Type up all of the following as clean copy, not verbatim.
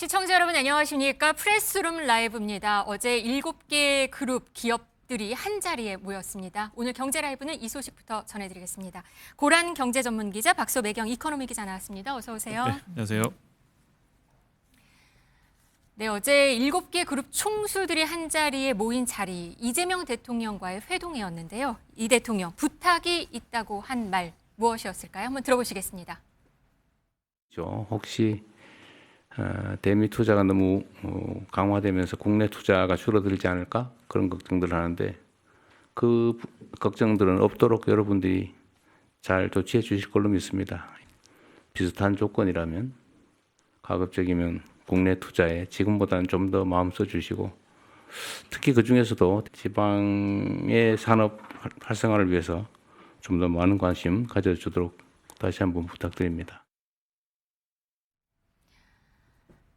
시청자 여러분 안녕하십니까? 프레스룸 라이브입니다. 어제 7개 그룹 기업들이 한자리에 모였습니다. 오늘 경제라이브는 이 소식부터 전해드리겠습니다. 고란 경제전문기자 박소매경 이코노미 기자 나왔습니다. 어서 오세요. 네, 안녕하세요. 네, 어제 7개 그룹 총수들이 한자리에 모인 자리, 이재명 대통령과의 회동이었는데요. 이 대통령 부탁이 있다고 한 말 무엇이었을까요? 한번 들어보시겠습니다. 혹시 대미 투자가 너무 강화되면서 국내 투자가 줄어들지 않을까? 그런 걱정들을 하는데 그 걱정들은 없도록 여러분들이 잘 조치해 주실 걸로 믿습니다. 비슷한 조건이라면 가급적이면 국내 투자에 지금보다는 좀 더 마음 써주시고 특히 그중에서도 지방의 산업 활성화를 위해서 좀 더 많은 관심 가져주도록 다시 한번 부탁드립니다.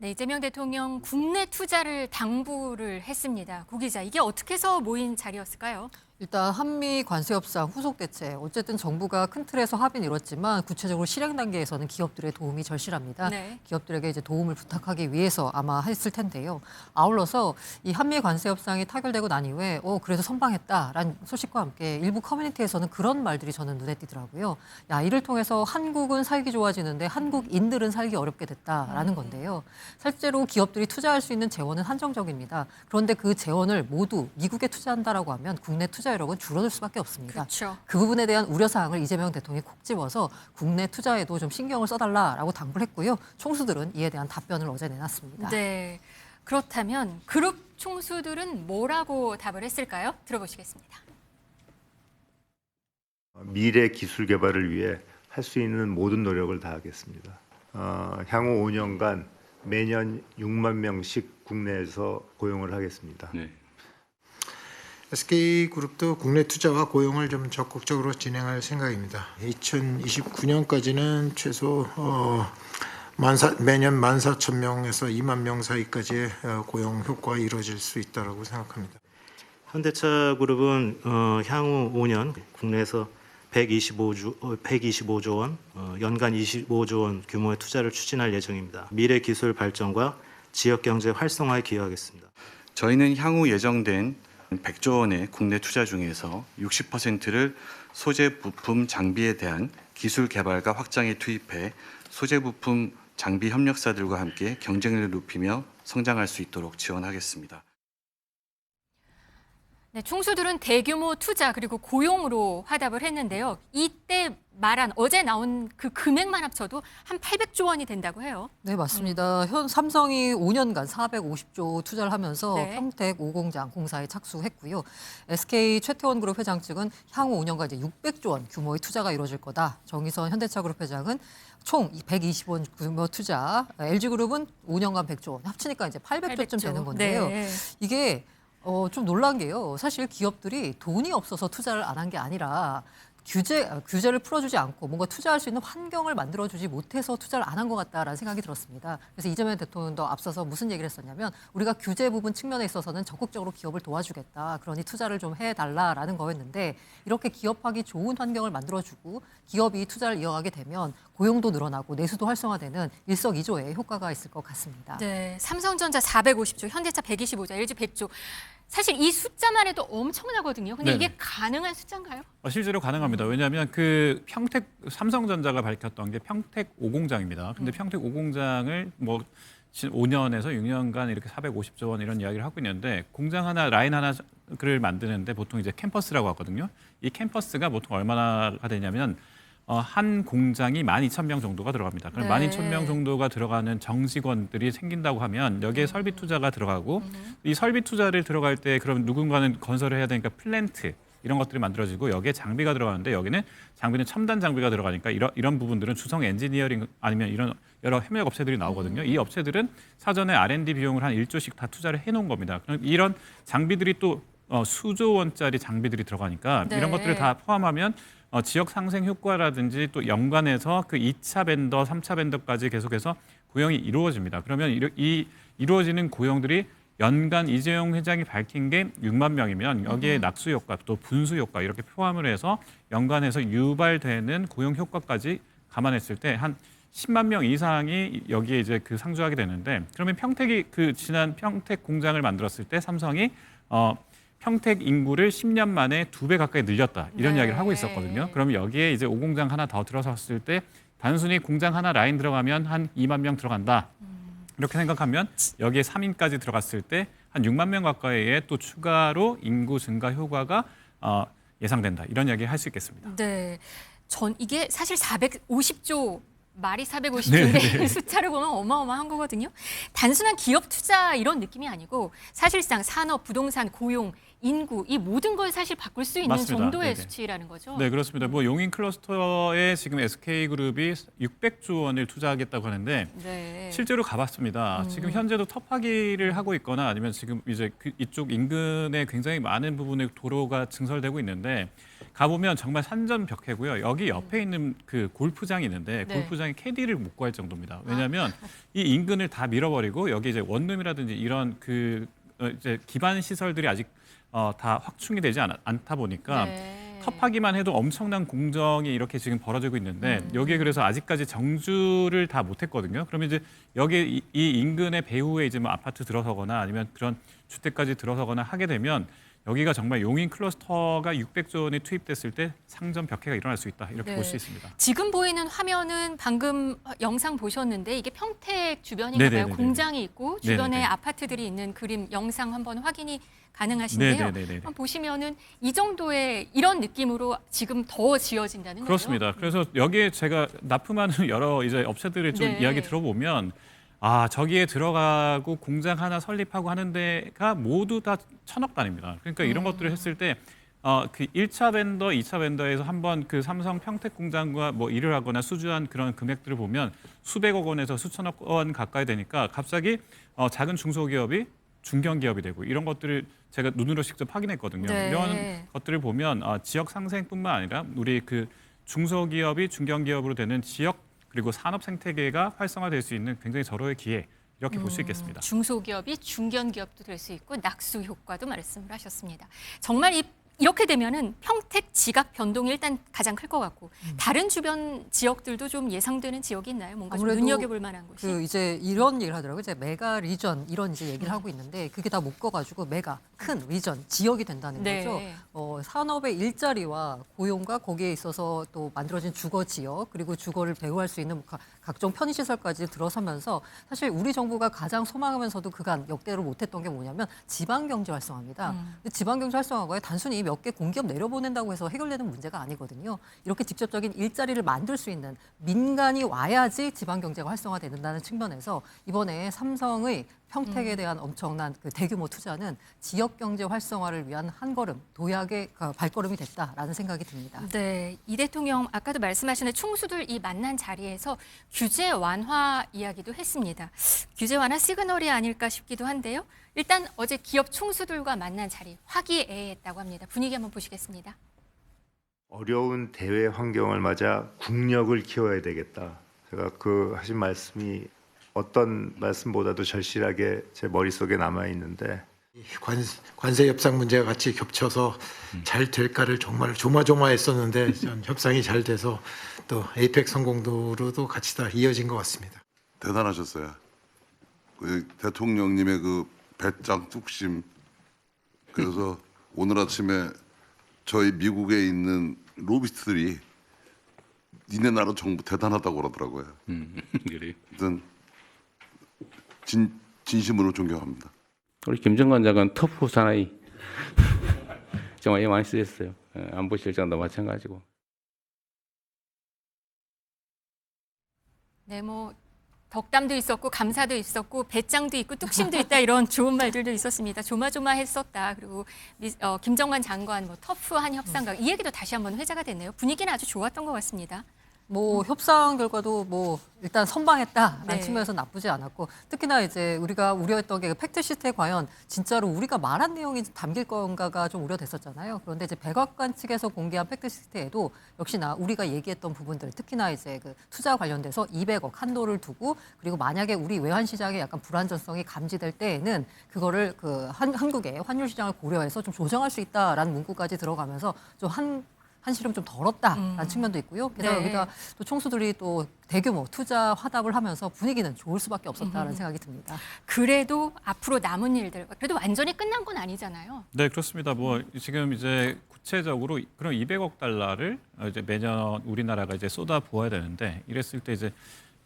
네, 이재명 대통령 국내 투자를 당부를 했습니다. 고 기자, 이게 어떻게 해서 모인 자리였을까요? 일단 한미 관세 협상 후속 대책, 어쨌든 정부가 큰 틀에서 합의는 이뤘지만 구체적으로 실행 단계에서는 기업들의 도움이 절실합니다. 네. 기업들에게 이제 도움을 부탁하기 위해서 아마 했을 텐데요. 아울러서 이 한미 관세 협상이 타결되고 난 이후에 그래서 선방했다라는 소식과 함께 일부 커뮤니티에서는 그런 말들이 저는 눈에 띄더라고요. 야, 이를 통해서 한국은 살기 좋아지는데 한국인들은 살기 어렵게 됐다라는 건데요. 실제로 기업들이 투자할 수 있는 재원은 한정적입니다. 그런데 그 재원을 모두 미국에 투자한다라고 하면 국내 투자 여력은 줄어들 수밖에 없습니다. 그렇죠. 그 부분에 대한 우려사항을 이재명 대통령이 콕 집어서 국내 투자에도 좀 신경을 써달라라고 당부를 했고요. 총수들은 이에 대한 답변을 어제 내놨습니다. 네, 그렇다면 그룹 총수들은 뭐라고 답을 했을까요? 들어보시겠습니다. 미래 기술 개발을 위해 할 수 있는 모든 노력을 다하겠습니다. 향후 5년간 매년 6만 명씩 국내에서 고용을 하겠습니다. 네. SK그룹도 국내 투자와 고용을 좀 적극적으로 진행할 생각입니다. 2029년까지는 최소 매년 14,000명에서 2만 명 사이까지의 고용 효과가 이루어질 수 있다고 생각합니다. 현대차그룹은 향후 5년 국내에서 125조 원, 연간 25조 원 규모의 투자를 추진할 예정입니다. 미래 기술 발전과 지역 경제 활성화에 기여하겠습니다. 저희는 향후 예정된 100조 원의 국내 투자 중에서 60%를 소재 부품 장비에 대한 기술 개발과 확장에 투입해 소재 부품 장비 협력사들과 함께 경쟁력을 높이며 성장할 수 있도록 지원하겠습니다. 네, 총수들은 대규모 투자 그리고 고용으로 화답을 했는데요. 이때 말한 어제 나온 그 금액만 합쳐도 한 800조 원이 된다고 해요. 네, 맞습니다. 현 삼성이 5년간 450조 투자를 하면서 네. 평택 5공장 공사에 착수했고요. SK 최태원 그룹 회장 측은 향후 5년간 이제 600조 원 규모의 투자가 이루어질 거다. 정의선 현대차그룹 회장은 총 120원 원 규모 투자. LG그룹은 5년간 100조 원 합치니까 이제 800조쯤 되는 건데요. 네. 이게 좀 놀란 게요. 사실 기업들이 돈이 없어서 투자를 안 한 게 아니라 규제를 풀어주지 않고 뭔가 투자할 수 있는 환경을 만들어주지 못해서 투자를 안 한 것 같다라는 생각이 들었습니다. 그래서 이재명 대통령도 앞서서 무슨 얘기를 했었냐면 우리가 규제 부분 측면에 있어서는 적극적으로 기업을 도와주겠다. 그러니 투자를 좀 해달라라는 거였는데 이렇게 기업하기 좋은 환경을 만들어주고 기업이 투자를 이어가게 되면 고용도 늘어나고 내수도 활성화되는 일석이조의 효과가 있을 것 같습니다. 네, 삼성전자 450조, 현대차 125조, LG 100조. 사실 이 숫자만 해도 엄청나거든요. 근데 이게 가능한 숫자인가요? 실제로 가능합니다. 왜냐하면 삼성전자가 밝혔던 게 평택 5공장입니다. 근데 평택 5공장을 5년에서 6년간 이렇게 450조 원 이런 이야기를 하고 있는데 공장 하나, 라인 하나를 만드는데 보통 이제 캠퍼스라고 하거든요. 이 캠퍼스가 보통 얼마나가 되냐면 한 공장이 12,000명 정도가 들어갑니다. 그럼 네. 12,000명 정도가 들어가는 정직원들이 생긴다고 하면 여기에 설비 투자가 들어가고 이 설비 투자를 들어갈 때 그럼 누군가는 건설을 해야 되니까 플랜트 이런 것들이 만들어지고 여기에 장비가 들어가는데 여기는 장비는 첨단 장비가 들어가니까 이런 부분들은 주성 엔지니어링 아니면 이런 여러 협력 업체들이 나오거든요. 이 업체들은 사전에 R&D 비용을 한 1조씩 다 투자를 해놓은 겁니다. 그럼 이런 장비들이 또 수조 원짜리 장비들이 들어가니까 네. 이런 것들을 다 포함하면 지역 상생 효과라든지 또 연관해서 그 2차 벤더, 3차 벤더까지 계속해서 고용이 이루어집니다. 그러면 이 이루어지는 고용들이 연간 이재용 회장이 밝힌 게 6만 명이면 여기에 낙수 효과 또 분수 효과 이렇게 포함을 해서 연간해서 유발되는 고용 효과까지 감안했을 때 한 10만 명 이상이 여기에 이제 그 상주하게 되는데 그러면 평택이 그 지난 평택 공장을 만들었을 때 삼성이 평택 인구를 10년 만에 2배 가까이 늘렸다 이런 네. 이야기를 하고 있었거든요. 그러면 여기에 이제 5공장 하나 더 들어섰을 때 단순히 공장 하나 라인 들어가면 한 2만 명 들어간다. 이렇게 생각하면 여기에 3인까지 들어갔을 때 한 6만 명 가까이의 또 추가로 인구 증가 효과가 예상된다. 이런 이야기 할 수 있겠습니다. 네. 이게 사실 450조 말이 450조인데 숫자를 보면 어마어마한 거거든요. 단순한 기업 투자 이런 느낌이 아니고 사실상 산업, 부동산, 고용, 인구 이 모든 걸 사실 바꿀 수 있는 맞습니다. 정도의 네네. 수치라는 거죠. 네, 그렇습니다. 뭐 용인 클러스터에 지금 SK그룹이 600조 원을 투자하겠다고 하는데 네. 실제로 가봤습니다. 지금 현재도 터파기를 하고 있거나 아니면 지금 이제 이쪽 인근에 굉장히 많은 부분에 도로가 증설되고 있는데 가보면 정말 산전벽해고요. 여기 옆에 있는 그 골프장이 있는데 네. 골프장에 캐디를 못 구할 정도입니다. 왜냐하면 이 인근을 다 밀어버리고 여기 이제 원룸이라든지 이런 그 이제 기반 시설들이 아직 다 확충이 되지 않다 보니까 네. 터파기만 해도 엄청난 공정이 이렇게 지금 벌어지고 있는데 여기에 그래서 아직까지 정주를 다 못했거든요. 그러면 이제 여기 이 인근의 배후에 이제 뭐 아파트 들어서거나 아니면 그런 주택까지 들어서거나 하게 되면 여기가 정말 용인 클러스터가 600조 원이 투입됐을 때 상전벽해가 일어날 수 있다 이렇게 네. 볼 수 있습니다. 지금 보이는 화면은 방금 영상 보셨는데 이게 평택 주변인가요? 네네네네. 공장이 있고 주변에 네네네. 아파트들이 있는 그림 영상 한번 확인이 가능하신데요. 네네네네. 한번 보시면은 이 정도의 이런 느낌으로 지금 더 지어진다는 그렇습니다. 거죠. 그래서 여기에 제가 납품하는 여러 이제 업체들을 좀 네. 이야기 들어보면 저기에 들어가고 공장 하나 설립하고 하는 데가 모두 다 1,000억 단위입니다. 그러니까 이런 것들을 했을 때 그 1차 벤더, 2차 벤더에서 한번 그 삼성 평택 공장과 뭐 일을 하거나 수주한 그런 금액들을 보면 수백억 원에서 수천억 원 가까이 되니까 갑자기 작은 중소기업이 중견기업이 되고 이런 것들을 제가 눈으로 직접 확인했거든요. 네. 이런 것들을 보면 지역 상생뿐만 아니라 우리 그 중소기업이 중견기업으로 되는 지역 그리고 산업 생태계가 활성화될 수 있는 굉장히 절호의 기회 이렇게 볼 수 있겠습니다. 중소기업이 중견기업도 될 수 있고 낙수 효과도 말씀을 하셨습니다. 정말 이렇게 되면은 평택 지각 변동이 일단 가장 클 것 같고 다른 주변 지역들도 좀 예상되는 지역이 있나요? 뭔가 좀 아무래도 눈여겨볼 만한 곳이. 그 이제 이런 얘기를 하더라고요. 이제 메가 리전 이런 이제 얘기를 하고 있는데 그게 다 묶어가지고 메가 큰 리전 지역이 된다는 네. 거죠. 산업의 일자리와 고용과 거기에 있어서 또 만들어진 주거 지역 그리고 주거를 배후할 수 있는 각종 편의시설까지 들어서면서 사실 우리 정부가 가장 소망하면서도 그간 역대로 못했던 게 뭐냐면 지방경제 활성화입니다. 근데 지방경제 활성화가 단순히 몇 개 공기업 내려보낸다고 해서 해결되는 문제가 아니거든요. 이렇게 직접적인 일자리를 만들 수 있는 민간이 와야지 지방경제가 활성화된다는 측면에서 이번에 삼성의 평택에 대한 엄청난 그 대규모 투자는 지역 경제 활성화를 위한 한 걸음, 도약의 발걸음이 됐다라는 생각이 듭니다. 네, 이 대통령 아까도 말씀하신 총수들 이 만난 자리에서 규제 완화 이야기도 했습니다. 규제 완화 시그널이 아닐까 싶기도 한데요. 일단 어제 기업 총수들과 만난 자리 화기애애했다고 합니다. 분위기 한번 보시겠습니다. 어려운 대외 환경을 맞아 국력을 키워야 되겠다. 제가 그 하신 말씀이 어떤 말씀보다도 절실하게 제 머릿속에 남아 있는데 관세 협상 문제가 같이 겹쳐서 잘 될까를 정말 조마조마했었는데 전 협상이 잘 돼서 또 에이펙 성공도로도 같이 다 이어진 것 같습니다. 대단하셨어요. 그 대통령님의 그 배짱 뚝심. 그래서 오늘 아침에 저희 미국에 있는 로비스트들이 니네 나라 정부 대단하다고 그러더라고요. 그래요. 하여튼 진심으로 존경합니다. 우리 김정관 장관 터프 사나이 정말 많이 쓰였어요. 안보실장도 마찬가지고. 네, 뭐 덕담도 있었고 감사도 있었고 배짱도 있고 뚝심도 있다 이런 좋은 말들도 있었습니다. 조마조마했었다. 그리고 김정관 장관 뭐 터프한 협상각 이 얘기도 다시 한번 회자가 됐네요. 분위기는 아주 좋았던 것 같습니다. 뭐 협상 결과도 뭐 일단 선방했다라는 네. 측면에서 나쁘지 않았고 특히나 이제 우리가 우려했던 게 팩트 시트에 과연 진짜로 우리가 말한 내용이 담길 건가가 좀 우려됐었잖아요. 그런데 이제 백악관 측에서 공개한 팩트 시트에도 역시나 우리가 얘기했던 부분들 특히나 이제 그 투자 관련돼서 200억 한도를 두고 그리고 만약에 우리 외환 시장에 약간 불안정성이 감지될 때에는 그거를 그 한국의 환율 시장을 고려해서 좀 조정할 수 있다라는 문구까지 들어가면서 좀 한시름 좀 덜었다라는 측면도 있고요. 게다가 네. 여기다 또 총수들이 또 대규모 투자 화답을 하면서 분위기는 좋을 수밖에 없었다라는 생각이 듭니다. 그래도 앞으로 남은 일들, 그래도 완전히 끝난 건 아니잖아요. 네, 그렇습니다. 뭐 지금 이제 구체적으로 그럼 200억 달러를 이제 매년 우리나라가 이제 쏟아 부어야 되는데 이랬을 때 이제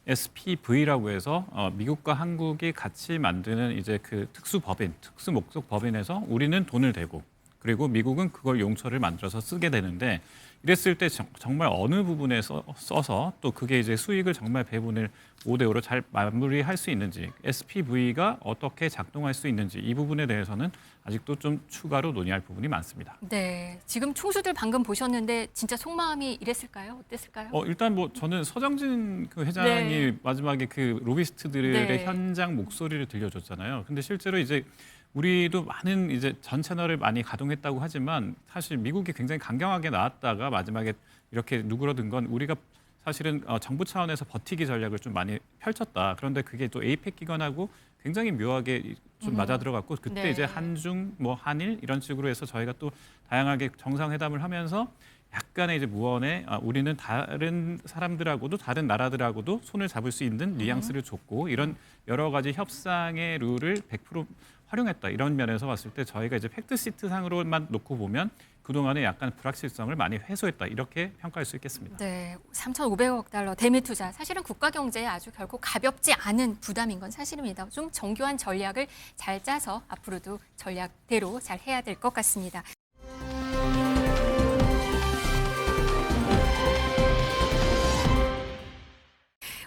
SPV라고 해서 미국과 한국이 같이 만드는 이제 그 특수 법인, 특수 목적 법인에서 우리는 돈을 대고 그리고 미국은 그걸 용처를 만들어서 쓰게 되는데 이랬을 때 정말 어느 부분에 써서 또 그게 이제 수익을 정말 배분을 5대5로 잘 마무리할 수 있는지 SPV가 어떻게 작동할 수 있는지 이 부분에 대해서는 아직도 좀 추가로 논의할 부분이 많습니다. 네, 지금 총수들 방금 보셨는데 진짜 속마음이 이랬을까요? 어땠을까요? 일단 뭐 저는 서정진 그 회장이 네. 마지막에 그 로비스트들의 네. 현장 목소리를 들려줬잖아요. 근데 실제로 이제 우리도 많은 이제 전 채널을 많이 가동했다고 하지만 사실 미국이 굉장히 강경하게 나왔다가 마지막에 이렇게 누그러든 건 우리가 사실은 정부 차원에서 버티기 전략을 좀 많이 펼쳤다. 그런데 그게 또 에이펙 기관하고 굉장히 묘하게 좀 맞아 들어갔고 그때 네. 이제 한중 뭐 한일 이런 식으로 해서 저희가 또 다양하게 정상회담을 하면서 약간의 이제 무언에 우리는 다른 사람들하고도 다른 나라들하고도 손을 잡을 수 있는 뉘앙스를 줬고 이런 여러 가지 협상의 룰을 100% 활용했다. 이런 면에서 봤을 때 저희가 이제 팩트 시트 상으로만 놓고 보면 그동안에 약간 불확실성을 많이 해소했다. 이렇게 평가할 수 있겠습니다. 네, 3,500억 달러 대미 투자. 사실은 국가 경제에 아주 결코 가볍지 않은 부담인 건 사실입니다. 좀 정교한 전략을 잘 짜서 앞으로도 전략대로 잘 해야 될 것 같습니다.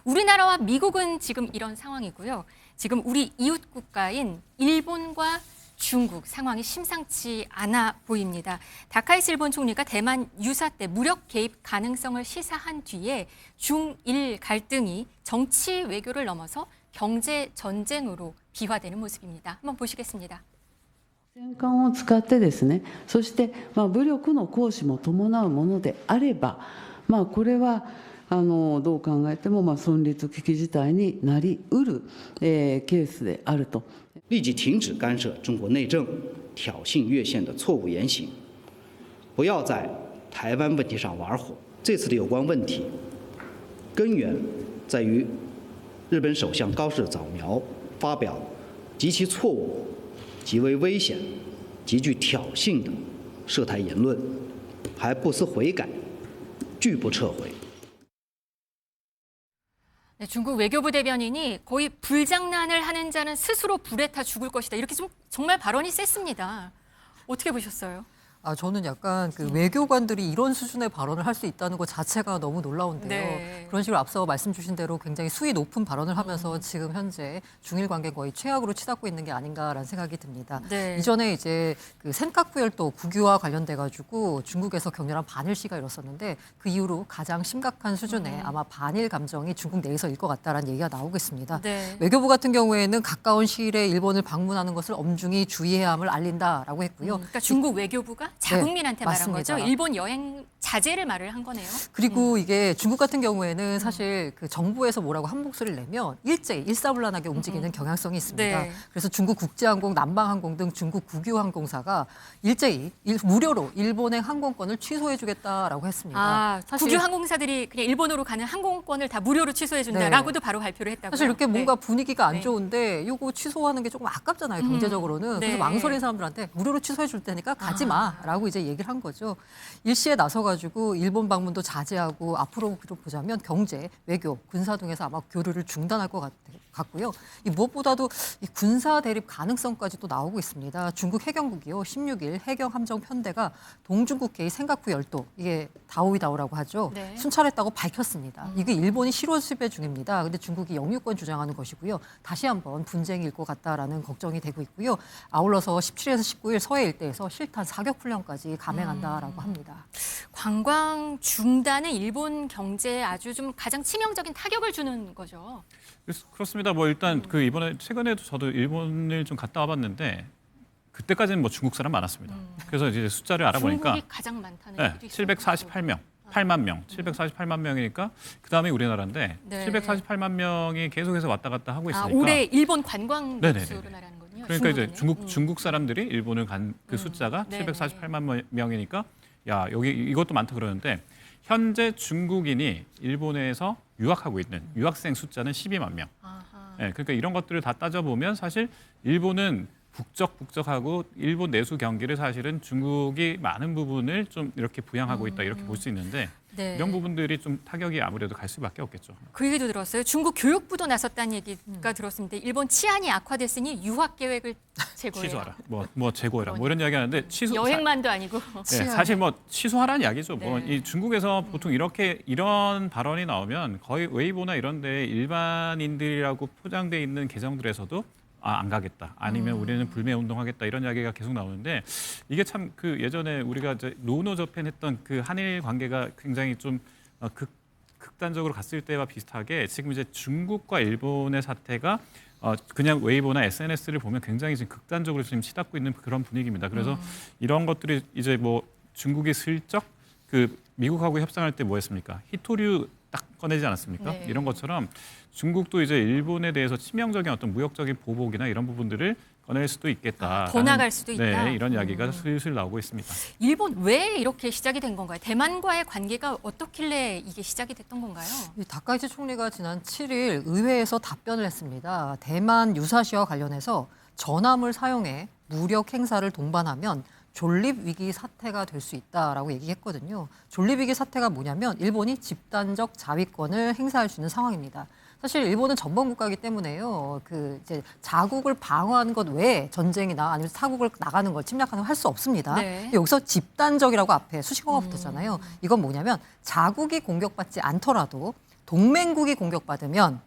우리나라와 미국은 지금 이런 상황이고요. 지금 우리 이웃 국가인 일본과 중국 상황이 심상치 않아 보입니다. 다카이스 일본 총리가 대만 유사 때 무력 개입 가능성을 시사한 뒤에 중일 갈등이 정치 외교를 넘어서 경제 전쟁으로 비화되는 모습입니다. 한번 보시겠습니다. 戦艦を使ってですね、そして武力の行使も伴うものであれば、これはどう考えても存立危機事態になりうるケースであると。立即停止干涉中国内政、挑衅越线的错误言行，不要在台湾问题上玩火。这次的有关问题根源在于日本首相高市早苗发表极其错误、极为危险、极具挑衅的涉台言论，还不思悔改，拒不撤回。 네, 중국 외교부 대변인이 거의 불장난을 하는 자는 스스로 불에 타 죽을 것이다. 이렇게 좀 정말 발언이 셌습니다. 어떻게 보셨어요? 저는 약간 그 외교관들이 이런 수준의 발언을 할 수 있다는 것 자체가 너무 놀라운데요. 네. 그런 식으로 앞서 말씀 주신 대로 굉장히 수위 높은 발언을 하면서 지금 현재 중일 관계 거의 최악으로 치닫고 있는 게 아닌가라는 생각이 듭니다. 네. 이전에 이제 그 센카쿠 열도 국유와 관련돼 가지고 중국에서 격렬한 반일 시가 일었었는데 그 이후로 가장 심각한 수준의 아마 반일 감정이 중국 내에서일 것 같다라는 얘기가 나오고 있습니다. 네. 외교부 같은 경우에는 가까운 시일에 일본을 방문하는 것을 엄중히 주의해야 함을 알린다라고 했고요. 그러니까 중국 외교부가 자국민한테 말한 맞습니다. 거죠. 일본 여행 자제를 말을 한 거네요. 그리고 이게 중국 같은 경우에는 사실 그 정부에서 뭐라고 한 목소리를 내면 일제히 일사불란하게 움직이는 경향성이 있습니다. 네. 그래서 중국 국제항공, 남방항공 등 중국 국유항공사가 일제히 무료로 일본행 항공권을 취소해주겠다라고 했습니다. 사실 국유 항공사들이 그냥 일본으로 가는 항공권을 다 무료로 취소해준다라고도 바로 발표를 했다고요. 사실 이렇게 뭔가 네. 분위기가 안 네. 좋은데 이거 취소하는 게 조금 아깝잖아요, 경제적으로는. 네. 그래서 망설인 사람들한테 무료로 취소해 줄 테니까 가지 마라고 이제 얘기를 한 거죠. 일시에 나서가지고 일본 방문도 자제하고 앞으로 보자면 경제, 외교, 군사 등에서 아마 교류를 중단할 것 같고요. 이 무엇보다도 이 군사 대립 가능성까지 또 나오고 있습니다. 중국 해경국이요, 16일 해경 함정 편대가 동중국해의 센카쿠 열도, 이게 다오이다오라고 하죠. 네. 순찰했다고 밝혔습니다. 이게 일본이 실효 수배 중입니다. 근데 중국이 영유권 주장하는 것이고요. 다시 한번 분쟁일 것 같다라는 걱정이 되고 있고요. 아울러서 17일에서 19일 서해 일대에서 실탄 사격 훈련까지 감행한다라고 합니다. 관광 중단은 일본 경제에 아주 좀 가장 치명적인 타격을 주는 거죠. 그렇습니다. 뭐 일단 그 이번에 최근에도 저도 일본을 좀 갔다 와봤는데 그때까지는 뭐 중국 사람 많았습니다. 그래서 이제 숫자를 알아보니까 중국이 가장 많다는 네, 얘기도 있어요. 748명, 8만 명, 748만 명이니까 그 다음에 우리나라인데 네. 748만 명이 계속해서 왔다 갔다 하고 있으니까 올해 일본 관광 네네네네. 수로 말하는 거군요. 그러니까 이제 중국은요? 중국 사람들이 일본을 간 그 숫자가 네네. 748만 명이니까 야 여기 이것도 많다 그러는데 현재 중국인이 일본에서 유학하고 있는 유학생 숫자는 12만 명. 네, 그러니까 이런 것들을 다 따져보면 사실 일본은 북적북적하고 일본 내수 경기를 사실은 중국이 많은 부분을 좀 이렇게 부양하고 있다 이렇게 볼 수 있는데 네. 이런 부분들이 좀 타격이 아무래도 갈 수밖에 없겠죠. 그 얘기도 들었어요. 중국 교육부도 나섰다는 얘기가 들었습니다. 일본 치안이 악화됐으니 유학 계획을 제고해라. 취소하라. 뭐 재고해라. 뭐 이런 이야기 하는데 여행만도 아니고. 네, 사실 뭐 취소하라는 이야기죠. 뭐 네. 이 중국에서 보통 이런 발언이 나오면 거의 웨이보나 이런 데 일반인들이라고 포장돼 있는 계정들에서도 안 가겠다. 아니면 우리는 불매 운동하겠다. 이런 이야기가 계속 나오는데 이게 참 그 예전에 우리가 이제 노노저펜했던 그 한일 관계가 굉장히 좀 극단적으로 갔을 때와 비슷하게 지금 이제 중국과 일본의 사태가 그냥 웨이보나 SNS를 보면 굉장히 지금 극단적으로 지금 치닫고 있는 그런 분위기입니다. 그래서 이런 것들이 이제 뭐 중국이 슬쩍 그 미국하고 협상할 때 뭐 했습니까? 히토류 딱 꺼내지 않았습니까? 네. 이런 것처럼 중국도 이제 일본에 대해서 치명적인 어떤 무역적인 보복이나 이런 부분들을 꺼낼 수도 있겠다. 더 나갈 수도 있다. 네, 이런 이야기가 슬슬 나오고 있습니다. 일본 왜 이렇게 시작이 된 건가요? 대만과의 관계가 어떻길래 이게 시작이 됐던 건가요? 이 다카이치 총리가 지난 7일 의회에서 답변을 했습니다. 대만 유사시와 관련해서 전함을 사용해 무력 행사를 동반하면 존립 위기 사태가 될 수 있다라고 얘기했거든요. 존립 위기 사태가 뭐냐면 일본이 집단적 자위권을 행사할 수 있는 상황입니다. 사실 일본은 전범 국가이기 때문에요. 그 이제 자국을 방어하는 것 외에 전쟁이나 아니면 타국을 나가는 걸 침략하는 걸 할 수 없습니다. 네. 여기서 집단적이라고 앞에 수식어가 붙었잖아요. 이건 뭐냐면 자국이 공격받지 않더라도 동맹국이 공격받으면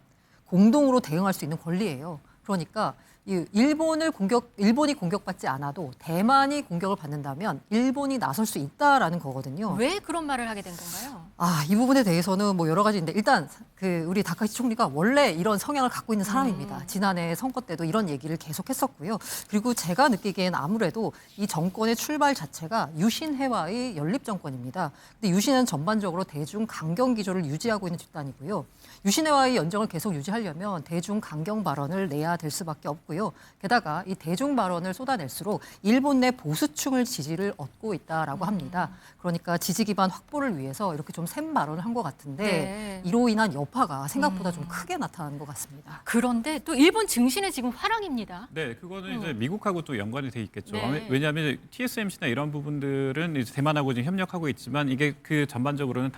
공동으로 대응할 수 있는 권리예요. 그러니까 이 일본이 공격받지 않아도 대만이 공격을 받는다면 일본이 나설 수 있다라는 거거든요. 왜 그런 말을 하게 된 건가요? 이 부분에 대해서는 뭐 여러 가지인데 일단 그 우리 다카이치 총리가 원래 이런 성향을 갖고 있는 사람입니다. 지난해 선거 때도 이런 얘기를 계속했었고요. 그리고 제가 느끼기엔 아무래도 이 정권의 출발 자체가 유신해와의 연립 정권입니다. 근데 유신은 전반적으로 대중 강경 기조를 유지하고 있는 집단이고요. 유신해와의 연정을 계속 유지하려면 대중 강경 발언을 내야 될 수밖에 없고요. 게다가 이 대중 발언을 쏟아낼수록 일본 내 보수층을 지지를 얻고 있다라고 합니다. 그러니까 지지 기반 확보를 위해서 이렇게 좀 센 발언을 한 것 같은데 네. 이로 인한 여파가 생각보다 좀 크게 나타난 것 같습니다. 그런데 또 일본 증시는 지금 화랑입니다. 네, 그거는 이제 미국하고 또 연관이 돼 있겠죠. 네. 왜냐하면 이제 TSMC나 이런 부분들은 이제 대만하고 지금 협력하고 있지만 이게 그 전반적으로는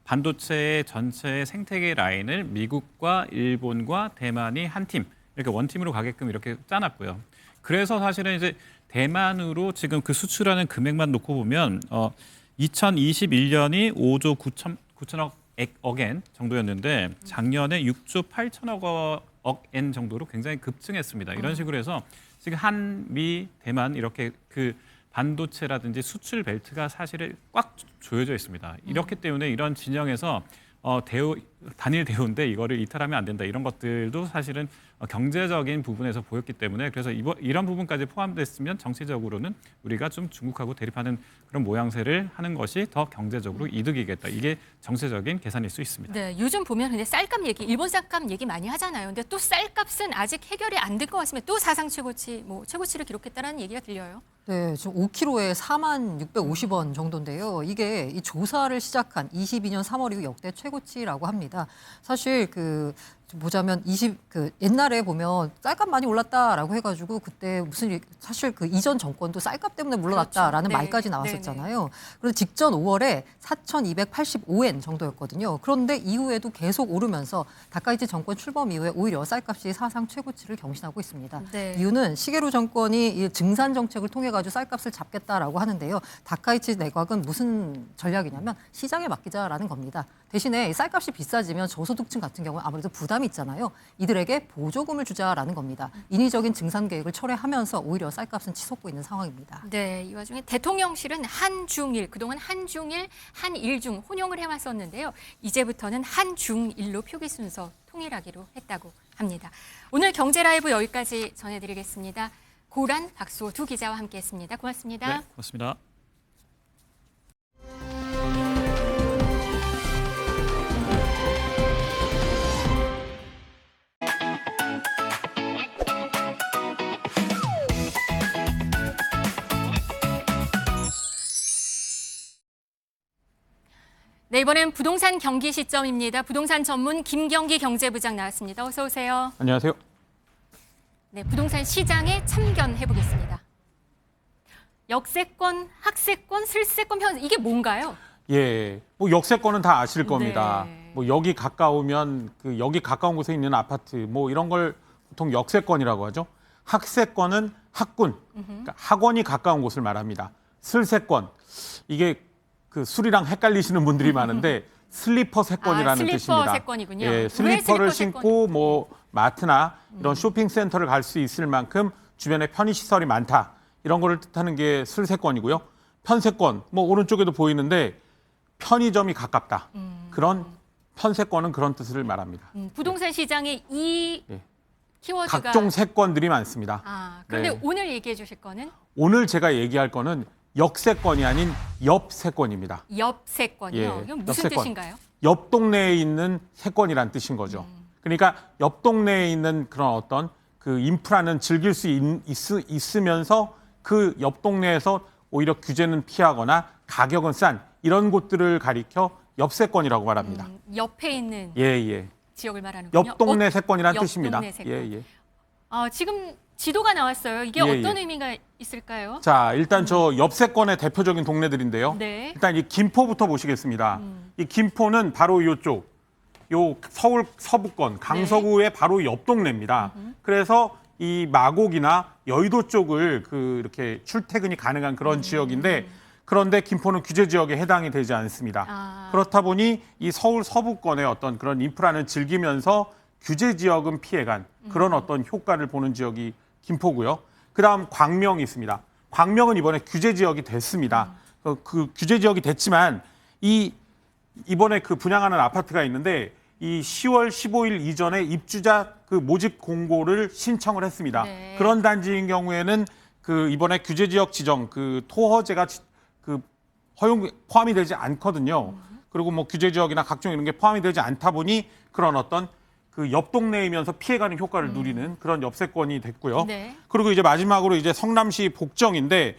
반도체의 전체의 생태계 라인을 미국과 일본과 대만이 한 팀, 이렇게 원팀으로 가게끔 이렇게 짜놨고요. 그래서 사실은 이제 대만으로 지금 그 수출하는 금액만 놓고 보면 2021년이 5조 9천억 엔 정도였는데 작년에 6조 8천억 엔 정도로 굉장히 급증했습니다. 이런 식으로 해서 지금 한미 대만 이렇게 그 반도체라든지 수출 벨트가 사실은 꽉 조여져 있습니다. 이렇기 때문에 이런 진영에서 단일 대우인데 이거를 이탈하면 안 된다. 이런 것들도 사실은 경제적인 부분에서 보였기 때문에 그래서 이런 부분까지 포함됐으면 정치적으로는 우리가 좀 중국하고 대립하는 그런 모양새를 하는 것이 더 경제적으로 이득이겠다. 이게 정치적인 계산일 수 있습니다. 네, 요즘 보면 근데 쌀값 얘기, 일본 쌀값 얘기 많이 하잖아요. 근데 또 쌀값은 아직 해결이 안 될 것 같습니다. 또 사상 최고치, 최고치를 기록했다는 얘기가 들려요. 네, 지금 5kg에 4650원 정도인데요. 이게 이 조사를 시작한 22년 3월 이후 역대 최고치라고 합니다. 사실 보자면 옛날에 보면 쌀값 많이 올랐다라고 해가지고 그때 사실 그 이전 정권도 쌀값 때문에 물러났다라는 그렇죠. 네. 말까지 나왔었잖아요. 그래서 직전 5월에 4,285엔 정도였거든요. 그런데 이후에도 계속 오르면서 다카이치 정권 출범 이후에 오히려 쌀값이 사상 최고치를 경신하고 있습니다. 네. 이유는 시게루 정권이 이 증산 정책을 통해 가지고 쌀값을 잡겠다라고 하는데요. 다카이치 내각은 무슨 전략이냐면 시장에 맡기자라는 겁니다. 대신에 이 쌀값이 비싸지면 저소득층 같은 경우는 아무래도 부담이 있잖아요. 이들에게 보조금을 주자라는 겁니다. 인위적인 증산 계획을 철회하면서 오히려 쌀값은 치솟고 있는 상황입니다. 네, 이 와중에 대통령실은 한중일, 그동안 한중일, 한일중 혼용을 해왔었는데요. 이제부터는 한중일로 표기 순서 통일하기로 했다고 합니다. 오늘 경제라이브 여기까지 전해드리겠습니다. 고란, 박수호 두 기자와 함께했습니다. 고맙습니다. 네, 고맙습니다. 네, 이번엔 부동산 경기 시점입니다. 부동산 전문 김경기 경제부장 나왔습니다. 어서 오세요. 안녕하세요. 네, 부동산 시장에 참견해 보겠습니다. 역세권, 학세권, 슬세권, 이게 뭔가요? 예, 뭐 역세권은 다 아실 겁니다. 네. 뭐 여기 가까우면 그 여기 가까운 곳에 있는 아파트 뭐 이런 걸 보통 역세권이라고 하죠. 학세권은 학군, 그러니까 학원이 가까운 곳을 말합니다. 슬세권, 이게 그 술이랑 헷갈리시는 분들이 많은데 슬리퍼 세권이라는 슬리퍼 뜻입니다. 세권이군요. 예, 왜 슬리퍼를 슬리퍼 신고 뭐 마트나 이런 쇼핑센터를 갈 수 있을 만큼 주변에 편의시설이 많다. 이런 거를 뜻하는 게 슬세권이고요. 편세권, 뭐 오른쪽에도 보이는데 편의점이 가깝다. 그런 편세권은 그런 뜻을 말합니다. 부동산 시장에 이 예. 키워드가 각종 세권들이 많습니다. 그런데 네. 오늘 얘기해 주실 거는 오늘 제가 얘기할 거는 역세권이 아닌 옆세권입니다. 옆세권이요. 예, 이건 무슨 옆세권. 뜻인가요? 옆 동네에 있는 세권이란 뜻인 거죠. 그러니까 옆 동네에 있는 그런 어떤 그 인프라는 즐길 수 있으면서 그 옆 동네에서 오히려 규제는 피하거나 가격은 싼 이런 곳들을 가리켜 옆세권이라고 말합니다. 옆에 있는 예. 지역을 말하는군요. 옆 동네 세권이란 옆 뜻입니다. 동네 세권. 예. 지금 지도가 나왔어요. 이게 예, 어떤 예. 의미가 있을까요? 자, 일단 저 옆세권의 대표적인 동네들인데요. 네. 일단 이 김포부터 보시겠습니다. 이 김포는 바로 이쪽, 요 서울 서부권 강서구의 바로 옆 동네입니다. 그래서 이 마곡이나 여의도 쪽을 그 이렇게 출퇴근이 가능한 그런 지역인데 그런데 김포는 규제 지역에 해당이 되지 않습니다. 그렇다 보니 이 서울 서부권의 어떤 그런 인프라는 즐기면서 규제 지역은 피해간 그런 어떤 효과를 보는 지역이 김포고요. 그다음 광명이 있습니다. 광명은 이번에 규제 지역이 됐습니다. 그 규제 지역이 됐지만 이번에 그 분양하는 아파트가 있는데 이 10월 15일 이전에 입주자 그 모집 공고를 신청을 했습니다. 네. 그런 단지인 경우에는 그 이번에 규제 지역 지정 그 토허제가 그 허용 포함이 되지 않거든요. 그리고 뭐 규제 지역이나 각종 이런 게 포함이 되지 않다 보니 그런 어떤 그 옆 동네이면서 피해가는 효과를 누리는 그런 옆세권이 됐고요. 네. 그리고 이제 마지막으로 이제 성남시 복정인데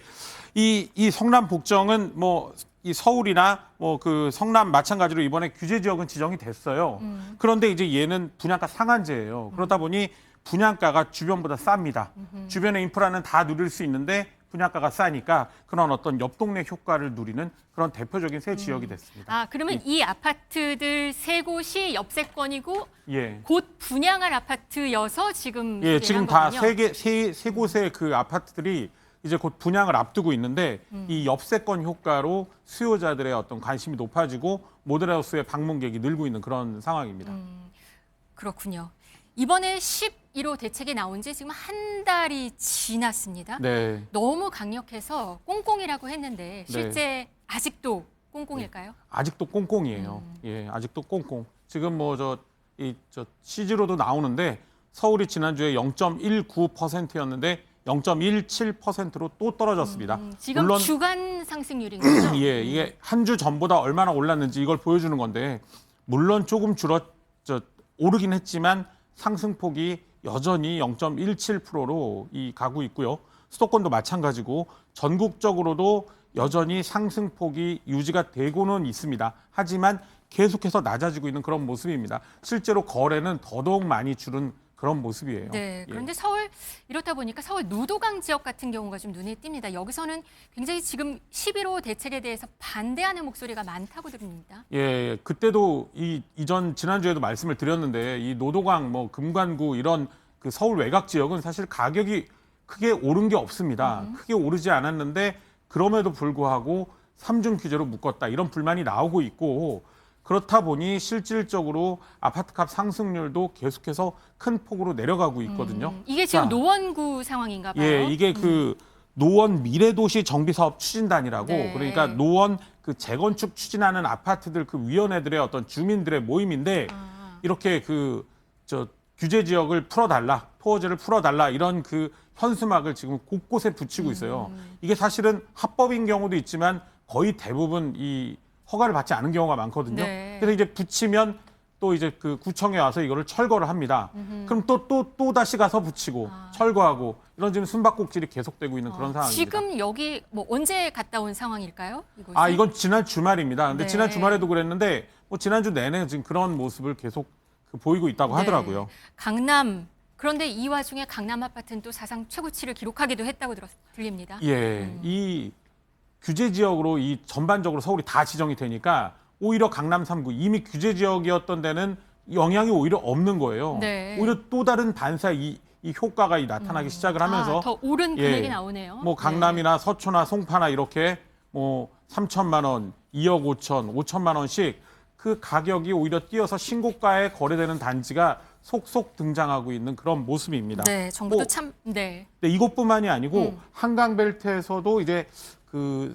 이 성남 복정은 뭐 이 서울이나 뭐 그 성남 마찬가지로 이번에 규제 지역은 지정이 됐어요. 그런데 이제 얘는 분양가 상한제예요. 그러다 보니 분양가가 주변보다 쌉니다. 주변의 인프라는 다 누릴 수 있는데 분양가가 싸니까 그런 어떤 옆 동네 효과를 누리는 그런 대표적인 새 지역이 됐습니다. 그러면 이 아파트들 세 곳이 옆세권이고 예. 곧 분양할 아파트여서 지금 예, 지금 다 거군요. 세 곳의 그 아파트들이 이제 곧 분양을 앞두고 있는데 이 옆세권 효과로 수요자들의 어떤 관심이 높아지고 모델하우스의 방문객이 늘고 있는 그런 상황입니다. 그렇군요. 이번에 11호 대책이 나온 지 지금 한 달이 지났습니다. 네. 너무 강력해서 꽁꽁이라고 했는데 실제 아직도 꽁꽁일까요? 아직도 꽁꽁이에요. 예, 아직도 꽁꽁. 지금 뭐 저 CG로도 나오는데 서울이 지난주에 0.19%였는데 0.17%로 또 떨어졌습니다. 지금 물론 주간 상승률인 거죠? 예, 이게 한 주 전보다 얼마나 올랐는지 이걸 보여주는 건데 물론 조금 오르긴 했지만 상승폭이 여전히 0.17%로 가고 있고요. 수도권도 마찬가지고 전국적으로도 여전히 상승폭이 유지가 되고는 있습니다. 하지만 계속해서 낮아지고 있는 그런 모습입니다. 실제로 거래는 더더욱 많이 줄은 그런 모습이에요. 네. 그런데 서울 이렇다 보니까 서울 노도강 지역 같은 경우가 좀 눈에 띕니다. 여기서는 굉장히 지금 11호 대책에 대해서 반대하는 목소리가 많다고 들립니다. 예, 그때도 지난주에도 말씀을 드렸는데 이 노도강 뭐 금관구 이런 그 서울 외곽 지역은 사실 가격이 크게 오른 게 없습니다. 크게 오르지 않았는데 그럼에도 불구하고 3중 규제로 묶었다 이런 불만이 나오고 있고 그렇다 보니 실질적으로 아파트값 상승률도 계속해서 큰 폭으로 내려가고 있거든요. 이게 지금 자, 노원구 상황인가 봐요. 예, 이게 그 노원 미래도시 정비사업 추진단이라고 네. 그러니까 노원 그 재건축 추진하는 아파트들 그 위원회들의 어떤 주민들의 모임인데 이렇게 규제 지역을 풀어달라, 토어제를 풀어달라 이런 그 현수막을 지금 곳곳에 붙이고 있어요. 이게 사실은 합법인 경우도 있지만 거의 대부분 이 허가를 받지 않은 경우가 많거든요. 네. 그래서 이제 붙이면 또 이제 그 구청에 와서 이거를 철거를 합니다. 그럼 또 다시 가서 붙이고 철거하고 이런 지금 숨바꼭질이 계속되고 있는 그런 상황입니다. 지금 여기 뭐 언제 갔다 온 상황일까요? 이곳은? 아, 이건 지난 주말입니다. 근데 네. 지난 주말에도 그랬는데 뭐 지난주 내내 지금 그런 모습을 계속 보이고 있다고 네. 하더라고요. 강남, 그런데 이 와중에 강남 아파트는 또 사상 최고치를 기록하기도 했다고 들립니다. 예, 이 규제 지역으로 이 전반적으로 서울이 다 지정이 되니까 오히려 강남 3구 이미 규제 지역이었던 데는 영향이 오히려 없는 거예요. 네. 오히려 또 다른 반사 이 효과가 나타나기 시작을 하면서 더 오른 금액이 나오네요. 뭐 강남이나 서초나 송파나 이렇게 뭐 3천만 원, 2억 5천, 5천만 원씩 그 가격이 오히려 뛰어서 신고가에 거래되는 단지가 속속 등장하고 있는 그런 모습입니다. 네, 정부도 뭐, 참, 네. 근데 이것뿐만이 아니고 한강벨트에서도 이제 그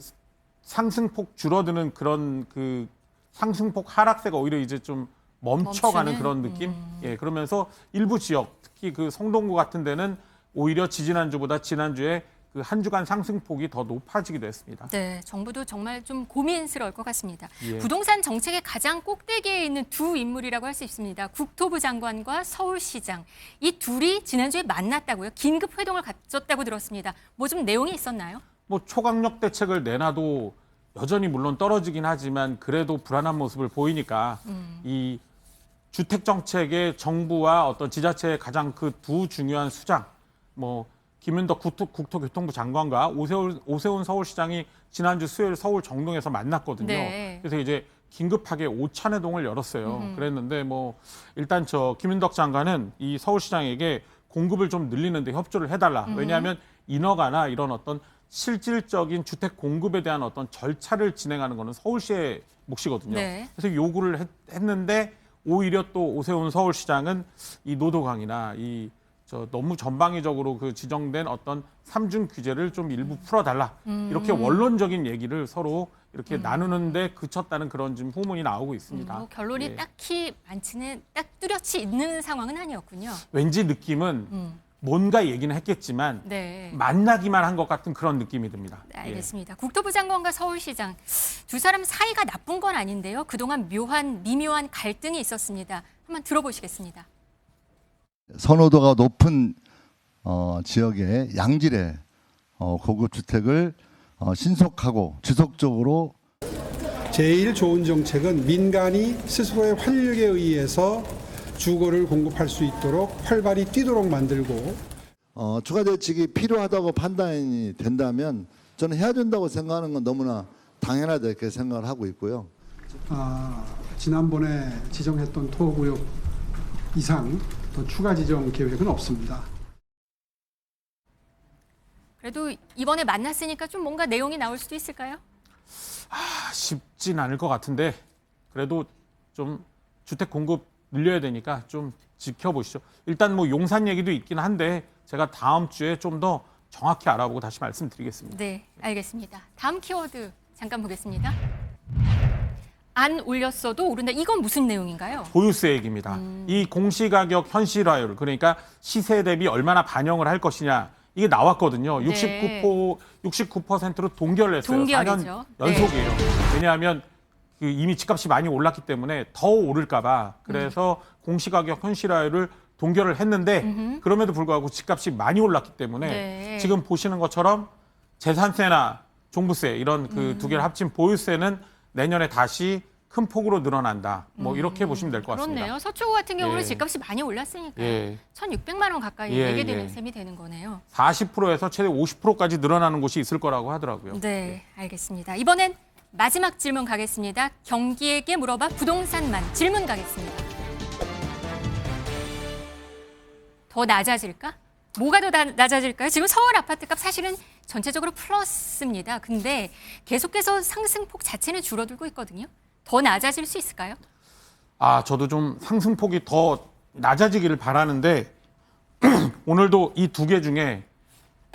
상승폭 줄어드는 그런 그 상승폭 하락세가 오히려 이제 좀 멈춰가는 멈추는? 그런 느낌. 예, 그러면서 일부 지역, 특히 그 성동구 같은 데는 오히려 지지난주보다 지난주에 그 한 주간 상승폭이 더 높아지기도 했습니다. 네, 정부도 정말 좀 고민스러울 것 같습니다. 예. 부동산 정책의 가장 꼭대기에 있는 두 인물이라고 할 수 있습니다. 국토부 장관과 서울시장. 이 둘이 지난주에 만났다고요? 긴급 회동을 가졌다고 들었습니다. 뭐 좀 내용이 있었나요? 뭐 초강력 대책을 내놔도 여전히 물론 떨어지긴 하지만 그래도 불안한 모습을 보이니까 이 주택 정책의 정부와 어떤 지자체의 가장 그 두 중요한 수장, 뭐 김윤덕 국토교통부 장관과 오세훈 서울시장이 지난주 수요일 서울 정동에서 만났거든요. 네. 그래서 이제 긴급하게 오찬회동을 열었어요. 그랬는데 뭐 일단 김윤덕 장관은 이 서울시장에게 공급을 좀 늘리는데 협조를 해달라. 왜냐하면 인허가나 이런 어떤 실질적인 주택 공급에 대한 어떤 절차를 진행하는 거는 서울시의 몫이거든요. 네. 그래서 요구를 했는데 오히려 또 오세훈 서울시장은 이 노도강이나 너무 전방위적으로 그 지정된 어떤 삼중 규제를 좀 일부 풀어달라. 이렇게 원론적인 얘기를 서로 이렇게 나누는데 그쳤다는 그런 지금 후문이 나오고 있습니다. 뭐 결론이 예. 딱히 많지는 딱 뚜렷이 있는 상황은 아니었군요. 왠지 느낌은 뭔가 얘기는 했겠지만 네. 만나기만 한 것 같은 그런 느낌이 듭니다. 네, 알겠습니다. 국토부 장관과 서울시장 두 사람 사이가 나쁜 건 아닌데요. 그동안 미묘한 갈등이 있었습니다. 한번 들어보시겠습니다. 선호도가 높은 지역의 양질의 고급 주택을 신속하고 지속적으로 제일 좋은 정책은 민간이 스스로의 활력에 의해서 주거를 공급할 수 있도록 활발히 뛰도록 만들고 추가 대책이 필요하다고 판단이 된다면 저는 해야 된다고 생각하는 건 너무나 당연하다 이렇게 생각을 하고 있고요. 지난번에 지정했던 토구역 이상 더 추가 지정 계획은 없습니다. 그래도 이번에 만났으니까 좀 뭔가 내용이 나올 수도 있을까요? 쉽진 않을 것 같은데 그래도 좀 주택 공급 늘려야 되니까 좀 지켜보시죠. 일단 뭐 용산 얘기도 있긴 한데 제가 다음 주에 좀 더 정확히 알아보고 다시 말씀드리겠습니다. 네, 알겠습니다. 다음 키워드 잠깐 보겠습니다. 안 올렸어도 오른다. 이건 무슨 내용인가요? 보유세 얘기입니다. 이 공시가격 현실화율, 그러니까 시세 대비 얼마나 반영을 할 것이냐, 이게 나왔거든요. 네. 69%로 동결을 했어요. 동결이죠. 4년 연속이에요. 왜냐하면 이미 집값이 많이 올랐기 때문에 더 오를까 봐. 그래서 공시가격 현실화율을 동결을 했는데 그럼에도 불구하고 집값이 많이 올랐기 때문에 네. 지금 보시는 것처럼 재산세나 종부세 이런 그 두 개를 합친 보유세는 내년에 다시 큰 폭으로 늘어난다. 뭐 이렇게 보시면 될 것 같습니다. 그렇네요. 서초구 같은 경우는 예. 집값이 많이 올랐으니까 예. 1,600만 원 가까이 예, 내게 되는 예. 셈이 되는 거네요. 40%에서 최대 50%까지 늘어나는 곳이 있을 거라고 하더라고요. 네, 알겠습니다. 이번엔 마지막 질문 가겠습니다. 경기에게 물어봐 부동산만 질문 가겠습니다. 더 낮아질까? 뭐가 더 낮아질까요? 지금 서울 아파트값 사실은 전체적으로 플러스입니다. 근데 계속해서 상승폭 자체는 줄어들고 있거든요. 더 낮아질 수 있을까요? 저도 좀 상승폭이 더 낮아지기를 바라는데 오늘도 이 두 개 중에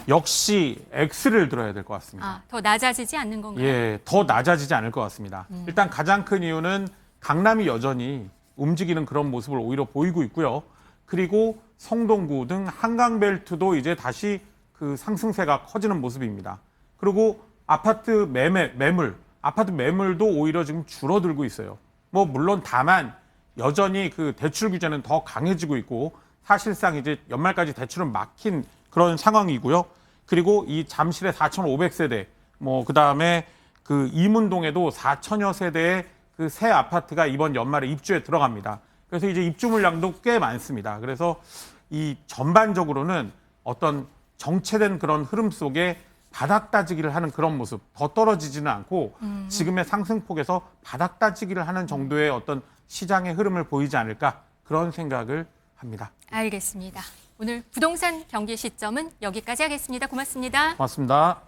역시 X를 들어야 될 것 같습니다. 더 낮아지지 않는 건가요? 예, 더 낮아지지 않을 것 같습니다. 일단 가장 큰 이유는 강남이 여전히 움직이는 그런 모습을 오히려 보이고 있고요. 그리고 성동구 등 한강벨트도 이제 다시 그 상승세가 커지는 모습입니다. 그리고 아파트 매물도 오히려 지금 줄어들고 있어요. 뭐 물론 다만 여전히 그 대출 규제는 더 강해지고 있고 사실상 이제 연말까지 대출은 막힌 그런 상황이고요. 그리고 이 잠실의 4,500세대, 뭐 그다음에 그 이문동에도 4,000여 세대의 그 새 아파트가 이번 연말에 입주에 들어갑니다. 그래서 이제 입주 물량도 꽤 많습니다. 그래서 이 전반적으로는 어떤 정체된 그런 흐름 속에 바닥 따지기를 하는 그런 모습, 더 떨어지지는 않고 지금의 상승폭에서 바닥 따지기를 하는 정도의 어떤 시장의 흐름을 보이지 않을까 그런 생각을 합니다. 알겠습니다. 오늘 부동산 경기 시점은 여기까지 하겠습니다. 고맙습니다. 고맙습니다.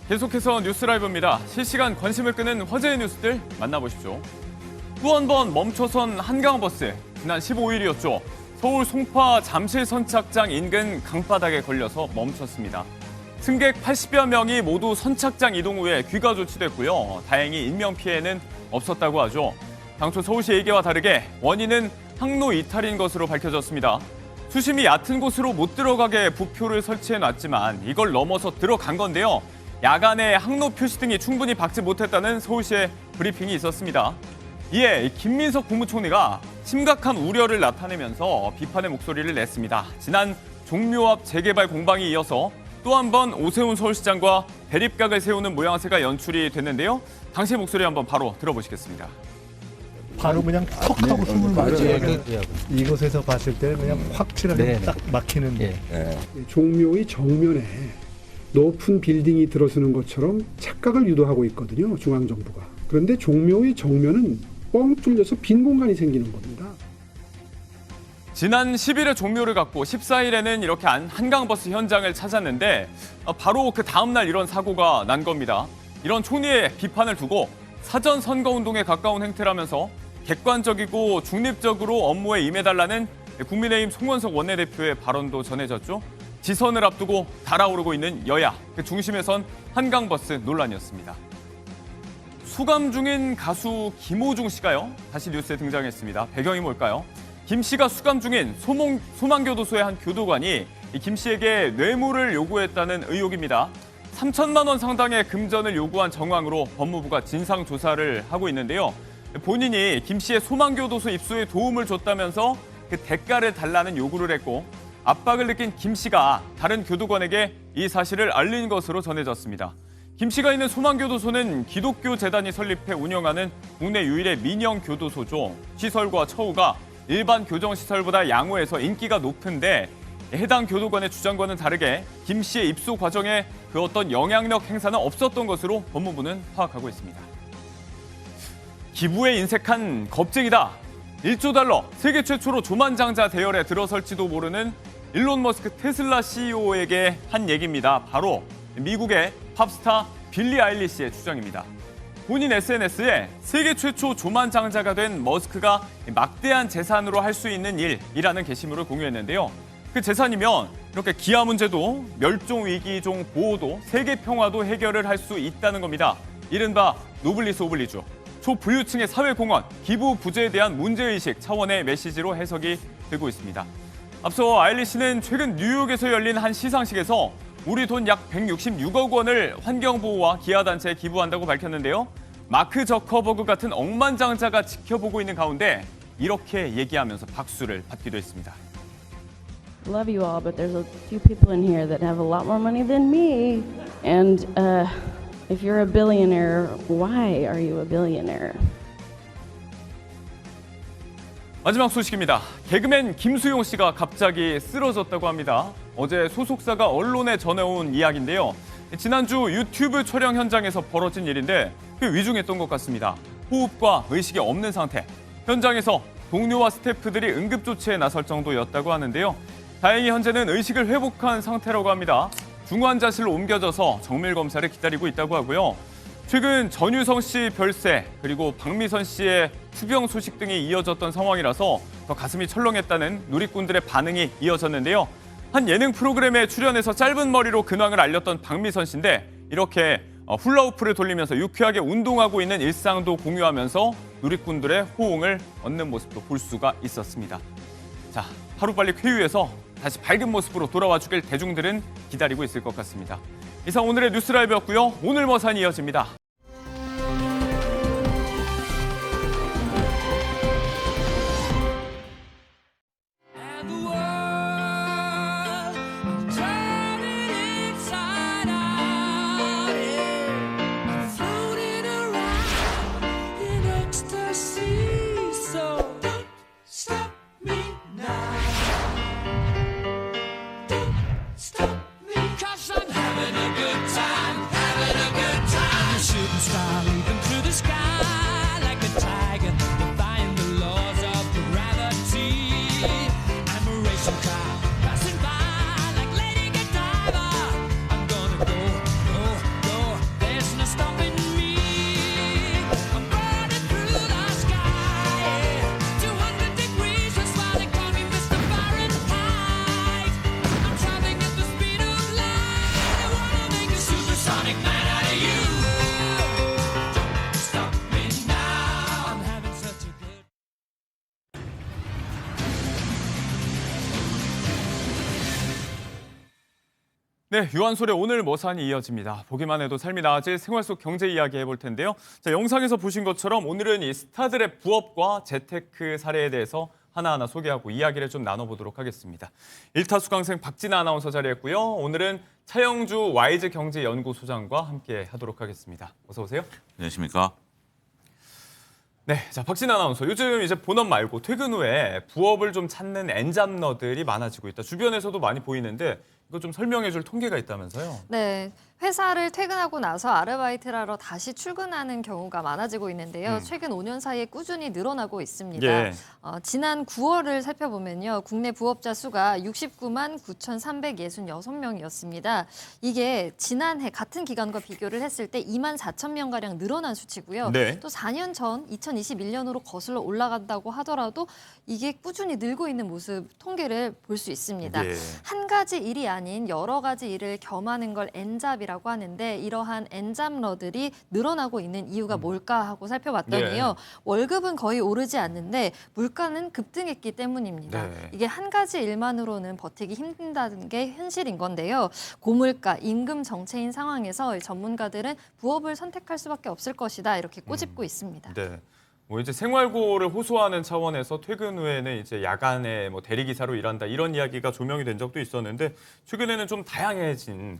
계속해서 뉴스라이브입니다. 실시간 관심을 끄는 화제의 뉴스들 만나보십시오. 또 한 번 멈춰선 한강버스. 지난 15일이었죠. 서울 송파 잠실 선착장 인근 강바닥에 걸려서 멈췄습니다. 승객 80여 명이 모두 선착장 이동 후에 귀가 조치됐고요. 다행히 인명피해는 없었다고 하죠. 당초 서울시 얘기와 다르게 원인은 항로 이탈인 것으로 밝혀졌습니다. 수심이 얕은 곳으로 못 들어가게 부표를 설치해놨지만 이걸 넘어서 들어간 건데요. 야간에 항로 표시 등이 충분히 박지 못했다는 서울시의 브리핑이 있었습니다. 이에 김민석 국무총리가 심각한 우려를 나타내면서 비판의 목소리를 냈습니다. 지난 종묘 앞 재개발 공방에 이어서 또 한 번 오세훈 서울시장과 대립각을 세우는 모양새가 연출이 됐는데요. 당시 목소리 한번 바로 들어보시겠습니다. 바로 그냥 턱 하고 숨을 막히는 이곳에서 봤을 때는 그냥 확실하게 딱 막히는 종묘의 정면에 높은 빌딩이 들어서는 것처럼 착각을 유도하고 있거든요, 중앙정부가. 그런데 종묘의 정면은 뻥 뚫려서 빈 공간이 생기는 겁니다. 지난 10일에 종묘를 갔고 14일에는 이렇게 한강버스 현장을 찾았는데 바로 그 다음 날 이런 사고가 난 겁니다. 이런 총리의 비판을 두고 사전 선거운동에 가까운 행태라면서 객관적이고 중립적으로 업무에 임해달라는 국민의힘 송원석 원내대표의 발언도 전해졌죠. 지선을 앞두고 달아오르고 있는 여야, 그 중심에선 한강버스 논란이었습니다. 수감 중인 가수 김호중 씨가요, 다시 뉴스에 등장했습니다. 배경이 뭘까요? 김 씨가 수감 중인 소망교도소의 한 교도관이 김 씨에게 뇌물을 요구했다는 의혹입니다. 3천만 원 상당의 금전을 요구한 정황으로 법무부가 진상조사를 하고 있는데요. 본인이 김 씨의 소망교도소 입소에 도움을 줬다면서 그 대가를 달라는 요구를 했고 압박을 느낀 김 씨가 다른 교도관에게 이 사실을 알린 것으로 전해졌습니다. 김 씨가 있는 소망교도소는 기독교 재단이 설립해 운영하는 국내 유일의 민영교도소죠. 시설과 처우가 일반 교정시설보다 양호해서 인기가 높은데 해당 교도관의 주장과는 다르게 김 씨의 입소 과정에 그 어떤 영향력 행사는 없었던 것으로 법무부는 파악하고 있습니다. 기부에 인색한 겁쟁이다. 1조 달러, 세계 최초로 조만장자 대열에 들어설지도 모르는 일론 머스크 테슬라 CEO에게 한 얘기입니다. 바로 미국의 팝스타 빌리 아일리시의 주장입니다. 본인 SNS에 세계 최초 조만장자가 된 머스크가 막대한 재산으로 할 수 있는 일이라는 게시물을 공유했는데요. 그 재산이면 이렇게 기아 문제도 멸종위기종 보호도 세계 평화도 해결을 할 수 있다는 겁니다. 이른바 노블리스 오블리주. 초부유층의 사회공헌, 기부 부재에 대한 문제의식 차원의 메시지로 해석이 되고 있습니다. 앞서 아일리시는 최근 뉴욕에서 열린 한 시상식에서 우리 돈 약 166억 원을 환경보호와 기아단체에 기부한다고 밝혔는데요. 마크 저커버그 같은 억만장자가 지켜보고 있는 가운데 이렇게 얘기하면서 박수를 받기도 했습니다. Love you all, but there's a few people in here that have a lot more money than me. And if you're a billionaire, why are you a billionaire? 마지막 소식입니다. 개그맨 김수용 씨가 갑자기 쓰러졌다고 합니다. 어제 소속사가 언론에 전해온 이야기인데요. 지난주 유튜브 촬영 현장에서 벌어진 일인데 꽤 위중했던 것 같습니다. 호흡과 의식이 없는 상태. 현장에서 동료와 스태프들이 응급조치에 나설 정도였다고 하는데요. 다행히 현재는 의식을 회복한 상태라고 합니다. 중환자실로 옮겨져서 정밀 검사를 기다리고 있다고 하고요. 최근 전유성 씨 별세 그리고 박미선 씨의 투병 소식 등이 이어졌던 상황이라서 더 가슴이 철렁했다는 누리꾼들의 반응이 이어졌는데요. 한 예능 프로그램에 출연해서 짧은 머리로 근황을 알렸던 박미선 씨인데 이렇게 훌라후프를 돌리면서 유쾌하게 운동하고 있는 일상도 공유하면서 누리꾼들의 호응을 얻는 모습도 볼 수가 있었습니다. 자, 하루빨리 쾌유해서 다시 밝은 모습으로 돌아와 주길 대중들은 기다리고 있을 것 같습니다. 이상 오늘의 뉴스라이브였고요. 오늘 머사는 이어집니다. 네, 유한솔의 오늘 머사니 이어집니다. 보기만 해도 삶이 나아질 생활 속 경제 이야기 해볼 텐데요. 자, 영상에서 보신 것처럼 오늘은 이 스타들의 부업과 재테크 사례에 대해서 하나하나 소개하고 이야기를 좀 나눠보도록 하겠습니다. 일타 수강생 박진아 아나운서 자리했고요. 오늘은 차영주 와이즈 경제연구소장과 함께 하도록 하겠습니다. 어서 오세요. 안녕하십니까. 네, 자 박진아 아나운서. 요즘 이제 본업 말고 퇴근 후에 부업을 좀 찾는 엔잡러들이 많아지고 있다. 주변에서도 많이 보이는데 이거 좀 설명해줄 통계가 있다면서요? 네, 회사를 퇴근하고 나서 아르바이트를 하러 다시 출근하는 경우가 많아지고 있는데요. 최근 5년 사이에 꾸준히 늘어나고 있습니다. 예. 지난 9월을 살펴보면요. 국내 부업자 수가 69만 9,366명이었습니다. 이게 지난해 같은 기간과 비교를 했을 때 2만 4천 명가량 늘어난 수치고요. 네. 또 4년 전 2021년으로 거슬러 올라간다고 하더라도 이게 꾸준히 늘고 있는 모습 통계를 볼 수 있습니다. 예. 한 가지 일이 아닌 여러 가지 일을 겸하는 걸 엔잡이라고 하는데 이러한 엔잡러들이 늘어나고 있는 이유가 뭘까 하고 살펴봤더니요. 네. 월급은 거의 오르지 않는데 물가는 급등했기 때문입니다. 네. 이게 한 가지 일만으로는 버티기 힘든다는 게 현실인 건데요. 고물가, 임금 정체인 상황에서 전문가들은 부업을 선택할 수밖에 없을 것이다 이렇게 꼬집고 있습니다. 네. 뭐 이제 생활고를 호소하는 차원에서 퇴근 후에는 이제 야간에 뭐 대리기사로 일한다 이런 이야기가 조명이 된 적도 있었는데 최근에는 좀 다양해진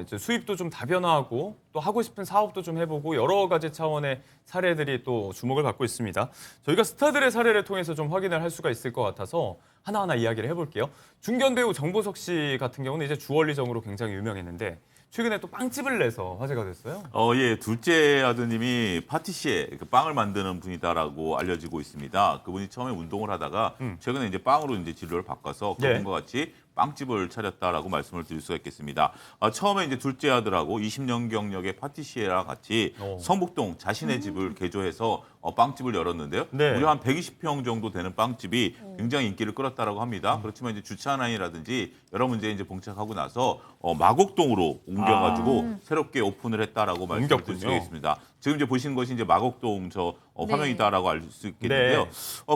이제 수입도 좀 다변화하고 또 하고 싶은 사업도 좀 해보고 여러 가지 차원의 사례들이 또 주목을 받고 있습니다. 저희가 스타들의 사례를 통해서 좀 확인을 할 수가 있을 것 같아서 하나하나 이야기를 해볼게요. 중견 배우 정보석 씨 같은 경우는 이제 주얼리정으로 굉장히 유명했는데 최근에 또 빵집을 내서 화제가 됐어요. 예, 둘째 아드님이 파티시에 그 빵을 만드는 분이다라고 알려지고 있습니다. 그분이 처음에 운동을 하다가 최근에 이제 빵으로 이제 진로를 바꿔서 네. 그분과 같이 빵집을 차렸다라고 말씀을 드릴 수가 있겠습니다. 처음에 이제 둘째 아들하고 20년 경력의 파티시에랑 같이 성북동 자신의 집을 개조해서 빵집을 열었는데요. 네. 무려 한 120평 정도 되는 빵집이 굉장히 인기를 끌었다라고 합니다. 그렇지만 이제 주차난이라든지 여러 문제에 이제 봉착하고 나서 마곡동으로 옮겨가지고 새롭게 오픈을 했다라고 말씀을 드릴 수가 있습니다. 지금 이제 보시는 것이 이제 마곡동 화면이다라고 알 수 있겠는데요. 네.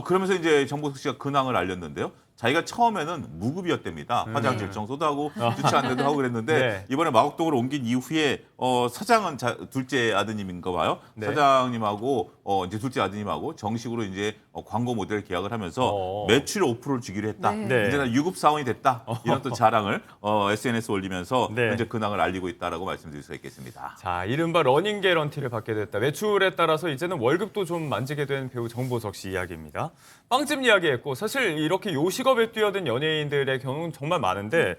그러면서 이제 정보석 씨가 근황을 알렸는데요. 자기가 처음에는 무급이었답니다. 화장실 청소도 하고 주차 안내도 하고 그랬는데 네. 이번에 마곡동으로 옮긴 이후에 사장은 둘째 아드님인가 봐요. 네. 사장님하고 이제 둘째 아드님하고 정식으로 이제 광고 모델 계약을 하면서 매출 5%를 주기로 했다. 네. 이제 나 유급 사원이 됐다. 이런 또 자랑을 SNS 올리면서 네. 현재 근황을 알리고 있다라고 말씀드릴 수 있겠습니다. 자, 이른바 러닝 개런티를 받게 됐다. 매출에 따라서 이제는 월급도 좀 만지게 된 배우 정보석 씨 이야기입니다. 빵집 이야기했고 사실 이렇게 요식업에 뛰어든 연예인들의 경우는 정말 많은데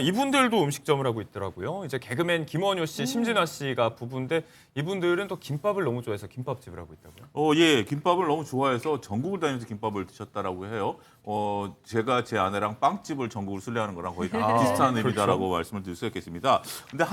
이분들도 음식점을 하고 있더라고요. 이제 개그맨 김원효 씨, 심진아 씨가 부부인데 이분들은 또 김밥을 너무 좋아해서 김밥집을 하고 있다고요. 예, 김밥을 너무 좋아해서 전국을 다니면서 김밥을 드셨다라고 해요. 제가 제 아내랑 빵집을 전국을 순례하는 거랑 거의 비슷한 의미다라고 말씀을 드릴 수 있겠습니다. 근데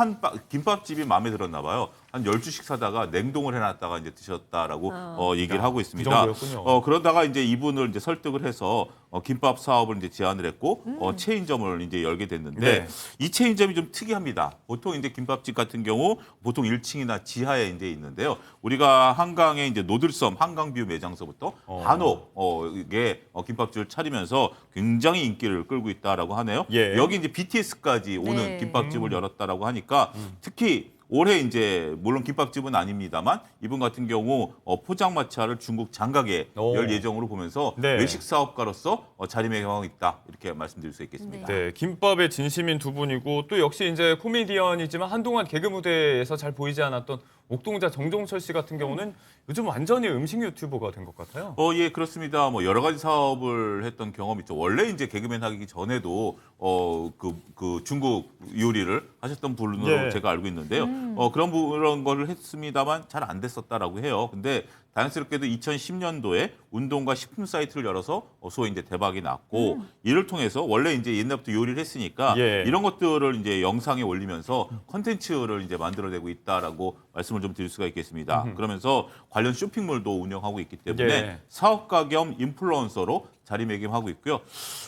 김밥집이 마음에 들었나 봐요. 한 10주씩 사다가 냉동을 해놨다가 이제 드셨다라고 얘기를 하고 있습니다. 그 정도였군요. 그러다가 이제 이분을 이제 설득을 해서 김밥 사업을 이제 제안을 했고 체인점을 이제 열게 됐는데 네. 이 체인점이 좀 특이합니다. 보통 이제 김밥집 같은 경우 보통 1층이나 지하에 이제 있는데요. 우리가 한강의 이제 노들섬 한강뷰 매장서부터 한옥에 김밥집을 차리면서 굉장히 인기를 끌고 있다라고 하네요. 예. 여기 이제 BTS까지 오는 네. 김밥집을 열었다라고 하니까 특히 올해 이제 물론 김밥집은 아닙니다만 이분 같은 경우 포장마차를 중국 장각에 열 예정으로 보면서 네. 외식 사업가로서 자리매김하고 있다 이렇게 말씀드릴 수 있겠습니다. 네, 김밥의 진심인 두 분이고 또 역시 이제 코미디언이지만 한동안 개그 무대에서 잘 보이지 않았던 옥동자 정종철 씨 같은 경우는 요즘 완전히 음식 유튜버가 된 것 같아요. 예, 그렇습니다. 뭐 여러 가지 사업을 했던 경험이 있죠. 원래 이제 개그맨 하기 전에도 그 중국 요리를 하셨던 분으로 예. 제가 알고 있는데요. 그런 거를 했습니다만 잘 안 됐었다라고 해요. 근데 다행스럽게도 2010년도에 운동과 식품 사이트를 열어서 소위 이제 대박이 났고 이를 통해서 원래 이제 옛날부터 요리를 했으니까 예. 이런 것들을 이제 영상에 올리면서 컨텐츠를 이제 만들어내고 있다라고 말씀을 좀 드릴 수가 있겠습니다. 그러면서 관련 쇼핑몰도 운영하고 있기 때문에 예. 사업가 겸 인플루언서로 자리매김하고 있고요.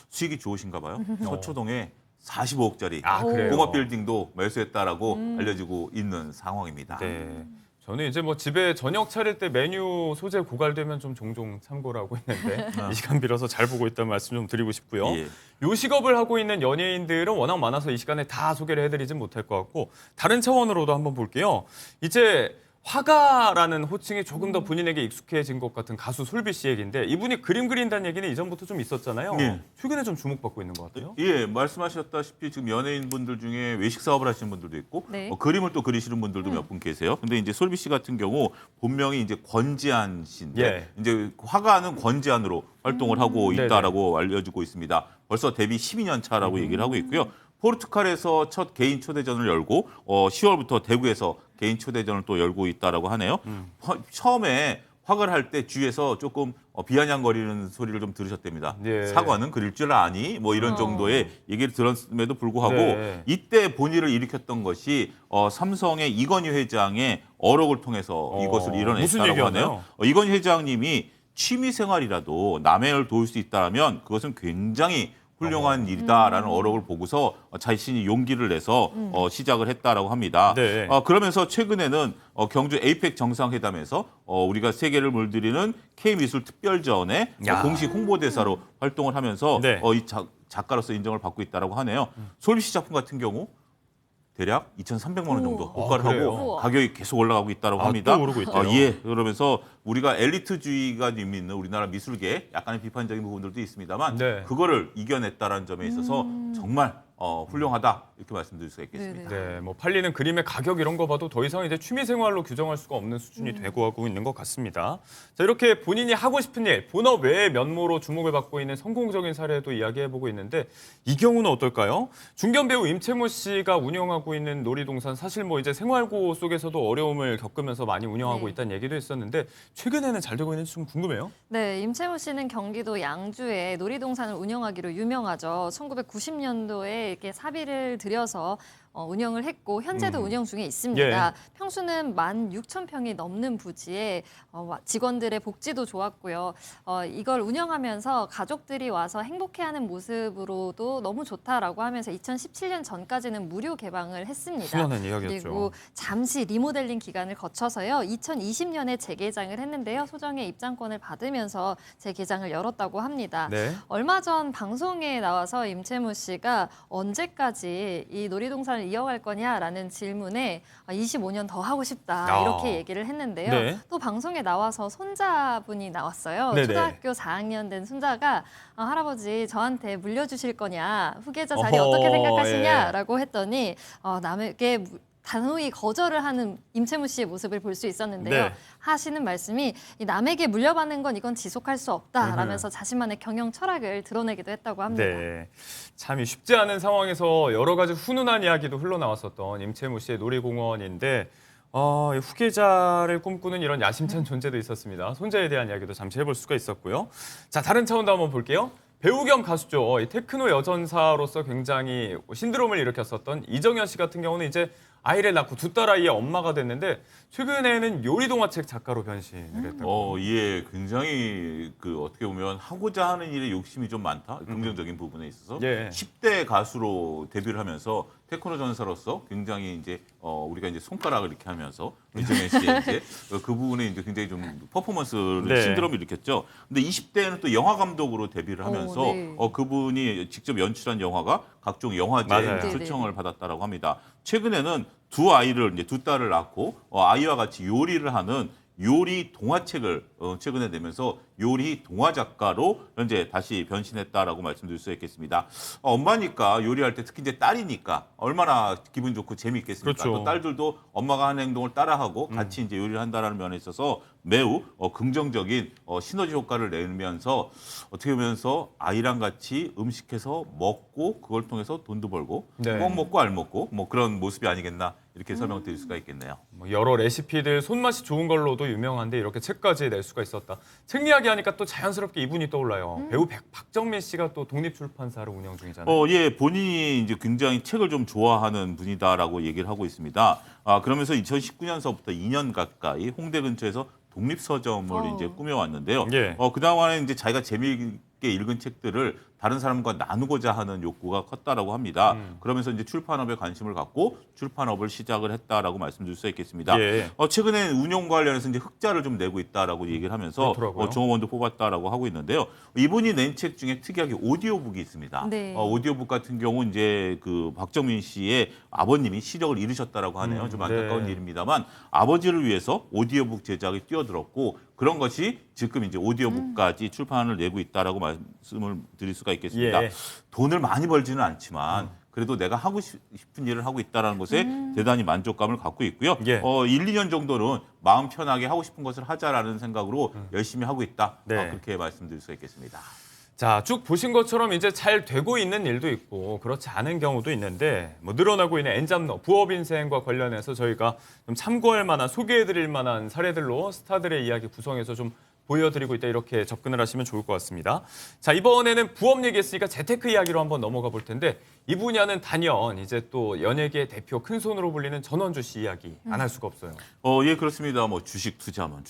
수익이 좋으신가 봐요. 서초동에 45억짜리 그래요? 공업 빌딩도 매수했다라고 알려지고 있는 상황입니다. 네. 저는 이제 뭐 집에 저녁 차릴 때 메뉴 소재 고갈되면 좀 종종 참고를 하고 있는데 이 시간 빌어서 잘 보고 있다는 말씀 좀 드리고 싶고요. 예. 요식업을 하고 있는 연예인들은 워낙 많아서 이 시간에 다 소개를 해드리진 못할 것 같고 다른 차원으로도 한번 볼게요. 이제 화가라는 호칭이 조금 더 본인에게 익숙해진 것 같은 가수 솔비 씨 얘기인데 이분이 그림 그린다는 얘기는 이전부터 좀 있었잖아요. 예. 최근에 좀 주목받고 있는 것 같아요. 예, 말씀하셨다시피 지금 연예인분들 중에 외식 사업을 하시는 분들도 있고 네. 그림을 또 그리시는 분들도 몇 분 계세요. 근데 이제 솔비 씨 같은 경우 본명이 이제 권지한 씨인데 예. 이제 화가는 권지한으로 활동을 하고 있다라고 알려지고 있습니다. 벌써 데뷔 12년 차라고 얘기를 하고 있고요. 포르투갈에서 첫 개인 초대전을 열고 10월부터 대구에서 개인 초대전을 또 열고 있다라고 하네요. 처음에 화가를 할 때 주위에서 조금 비아냥거리는 소리를 좀 들으셨답니다. 예. 사과는 그릴 줄 아니? 뭐 이런 정도의 얘기를 들었음에도 불구하고 네. 이때 본의를 일으켰던 것이 삼성의 이건희 회장의 어록을 통해서 이것을 무슨 이뤄냈다고 얘기였나요? 하네요. 이건희 회장님이 취미 생활이라도 남의 을 도울 수 있다면 그것은 굉장히 훌륭한 일이다라는 어록을 보고서 자신이 용기를 내서 시작을 했다라고 합니다. 네. 그러면서 최근에는 경주 에이펙 정상회담에서 우리가 세계를 물들이는 K미술 특별전의 공식 홍보대사로 활동을 하면서 네. 이 작가로서 인정을 받고 있다고 하네요. 솔비 씨 작품 같은 경우 대략 2,300만 원 정도 고가를 그래요? 하고 가격이 계속 올라가고 있다고 합니다. 또 오르고 있대요? 예, 그러면서 우리가 엘리트주의가 있는 우리나라 미술계에 약간의 비판적인 부분들도 있습니다만 네. 그거를 이겨냈다라는 점에 있어서 정말 훌륭하다 이렇게 말씀드릴 수가 있겠습니다. 네, 뭐 팔리는 그림의 가격 이런 거 봐도 더 이상 이제 취미 생활로 규정할 수가 없는 수준이 되고 하고 있는 것 같습니다. 자, 이렇게 본인이 하고 싶은 일, 본업 외의 면모로 주목을 받고 있는 성공적인 사례도 이야기해보고 있는데 이 경우는 어떨까요? 중견 배우 임채무 씨가 운영하고 있는 놀이동산 사실 뭐 이제 생활고 속에서도 어려움을 겪으면서 많이 운영하고 있다는 얘기도 있었는데 최근에는 잘 되고 있는지 좀 궁금해요. 네, 임채무 씨는 경기도 양주에 놀이동산을 운영하기로 유명하죠. 1990년도에 이렇게 사비를 들여서 운영을 했고 현재도 운영 중에 있습니다. 예. 평수는 16,000평이 넘는 부지에 직원들의 복지도 좋았고요. 이걸 운영하면서 가족들이 와서 행복해하는 모습으로도 너무 좋다라고 하면서 2017년 전까지는 무료 개방을 했습니다. 순환한 이야기였죠. 그리고 잠시 리모델링 기간을 거쳐서요. 2020년에 재개장을 했는데요. 소정의 입장권을 받으면서 재개장을 열었다고 합니다. 네. 얼마 전 방송에 나와서 임채무 씨가 언제까지 이 놀이동산을 이어갈 거냐라는 질문에 25년 더 하고 싶다 이렇게 얘기를 했는데요. 네. 또 방송에 나와서 손자분이 나왔어요. 네네. 초등학교 4학년 된 손자가 할아버지 저한테 물려주실 거냐 후계자 자리 어떻게 생각하시냐라고 했더니 남에게 단호히 거절을 하는 임채무 씨의 모습을 볼 수 있었는데요. 네. 하시는 말씀이 이 남에게 물려받는 건 이건 지속할 수 없다라면서 자신만의 경영 철학을 드러내기도 했다고 합니다. 네, 참 쉽지 않은 상황에서 여러 가지 훈훈한 이야기도 흘러나왔었던 임채무 씨의 놀이공원인데 후계자를 꿈꾸는 이런 야심찬 존재도 있었습니다. 손자에 대한 이야기도 잠시 해볼 수가 있었고요. 자, 다른 차원도 한번 볼게요. 배우 겸 가수죠. 이 테크노 여전사로서 굉장히 신드롬을 일으켰었던 이정현 씨 같은 경우는 이제 아이를 낳고 두 딸아이의 엄마가 됐는데 최근에는 요리 동화책 작가로 변신을 했다고. 예, 굉장히 어떻게 보면 하고자 하는 일에 욕심이 좀 많다. 긍정적인 부분에 있어서 예. 10대 가수로 데뷔를 하면서 테크노 전사로서 굉장히 이제 우리가 이제 손가락을 이렇게 하면서 이정현 씨의 이제 그 부분에 이제 굉장히 좀 퍼포먼스를 네. 신드롬을 일으켰죠. 근데 20대에는 또 영화 감독으로 데뷔를 하면서 네. 그분이 직접 연출한 영화가 각종 영화제 맞아요. 초청을 받았다라고 합니다. 최근에는 두 아이를 이제 두 딸을 낳고 아이와 같이 요리를 하는 요리 동화책을 최근에 내면서 요리 동화 작가로 현재 다시 변신했다라고 말씀드릴 수 있겠습니다. 엄마니까 요리할 때 특히 이제 딸이니까 얼마나 기분 좋고 재미있겠습니까? 그렇죠. 또 딸들도 엄마가 하는 행동을 따라하고 같이 이제 요리를 한다라는 면에 있어서 매우 긍정적인 시너지 효과를 내면서 어떻게 보면서 아이랑 같이 음식해서 먹고 그걸 통해서 돈도 벌고 네. 꼭 먹고 알 먹고 뭐 그런 모습이 아니겠나 이렇게 설명드릴 수가 있겠네요. 뭐 여러 레시피들 손맛이 좋은 걸로도 유명한데 이렇게 책까지 낼 수가 있었다. 책 이야기 하니까 또 자연스럽게 이분이 떠올라요. 배우 박정민 씨가 또 독립출판사를 운영 중이잖아요. 예, 본인이 이제 굉장히 책을 좀 좋아하는 분이다라고 얘기를 하고 있습니다. 그러면서 2019년서부터 2년 가까이 홍대 근처에서 독립서점을 이제 꾸며왔는데요. 예. 그동안에 이제 자기가 재미있게 읽은 책들을 다른 사람과 나누고자 하는 욕구가 컸다라고 합니다. 그러면서 이제 출판업에 관심을 갖고 출판업을 시작을 했다라고 말씀드릴 수 있겠습니다. 예. 최근에 운용 관련해서 이제 흑자를 좀 내고 있다라고 얘기를 하면서 그렇더라고요. 종업원도 뽑았다라고 하고 있는데요. 이분이 낸 책 중에 특이하게 오디오북이 있습니다. 네. 오디오북 같은 경우 이제 박정민 씨의 아버님이 시력을 잃으셨다라고 하네요. 좀 안타까운 네. 일입니다만 아버지를 위해서 오디오북 제작에 뛰어들었고 그런 것이 지금 이제 오디오북까지 출판을 내고 있다라고 말씀을 드릴 수가 있겠습니다. 예. 돈을 많이 벌지는 않지만 그래도 내가 하고 싶은 일을 하고 있다는 것에 대단히 만족감을 갖고 있고요. 예. 1, 2년 정도는 마음 편하게 하고 싶은 것을 하자라는 생각으로 열심히 하고 있다. 네. 그렇게 말씀드릴 수가 있겠습니다. 자, 쭉 보신 것처럼 이제 잘 되고 있는 일도 있고 그렇지 않은 경우도 있는데 뭐 늘어나고 있는 엔잡러 부업 인생과 관련해서 저희가 좀 참고할 만한 소개해드릴 만한 사례들로 스타들의 이야기 구성해서 좀 보여드리고 있다 이렇게 접근을 하시면 좋을 것 같습니다. 자, 이번에는 부업 얘기했으니까 재테크 이야기로 한번 넘어가 볼 텐데 이 분야는 단연 이제 또 연예계 대표 큰 손으로 불리는 전원주 씨 이야기 안 할 수가 없어요. 예, 그렇습니다. 뭐 주식 투자만,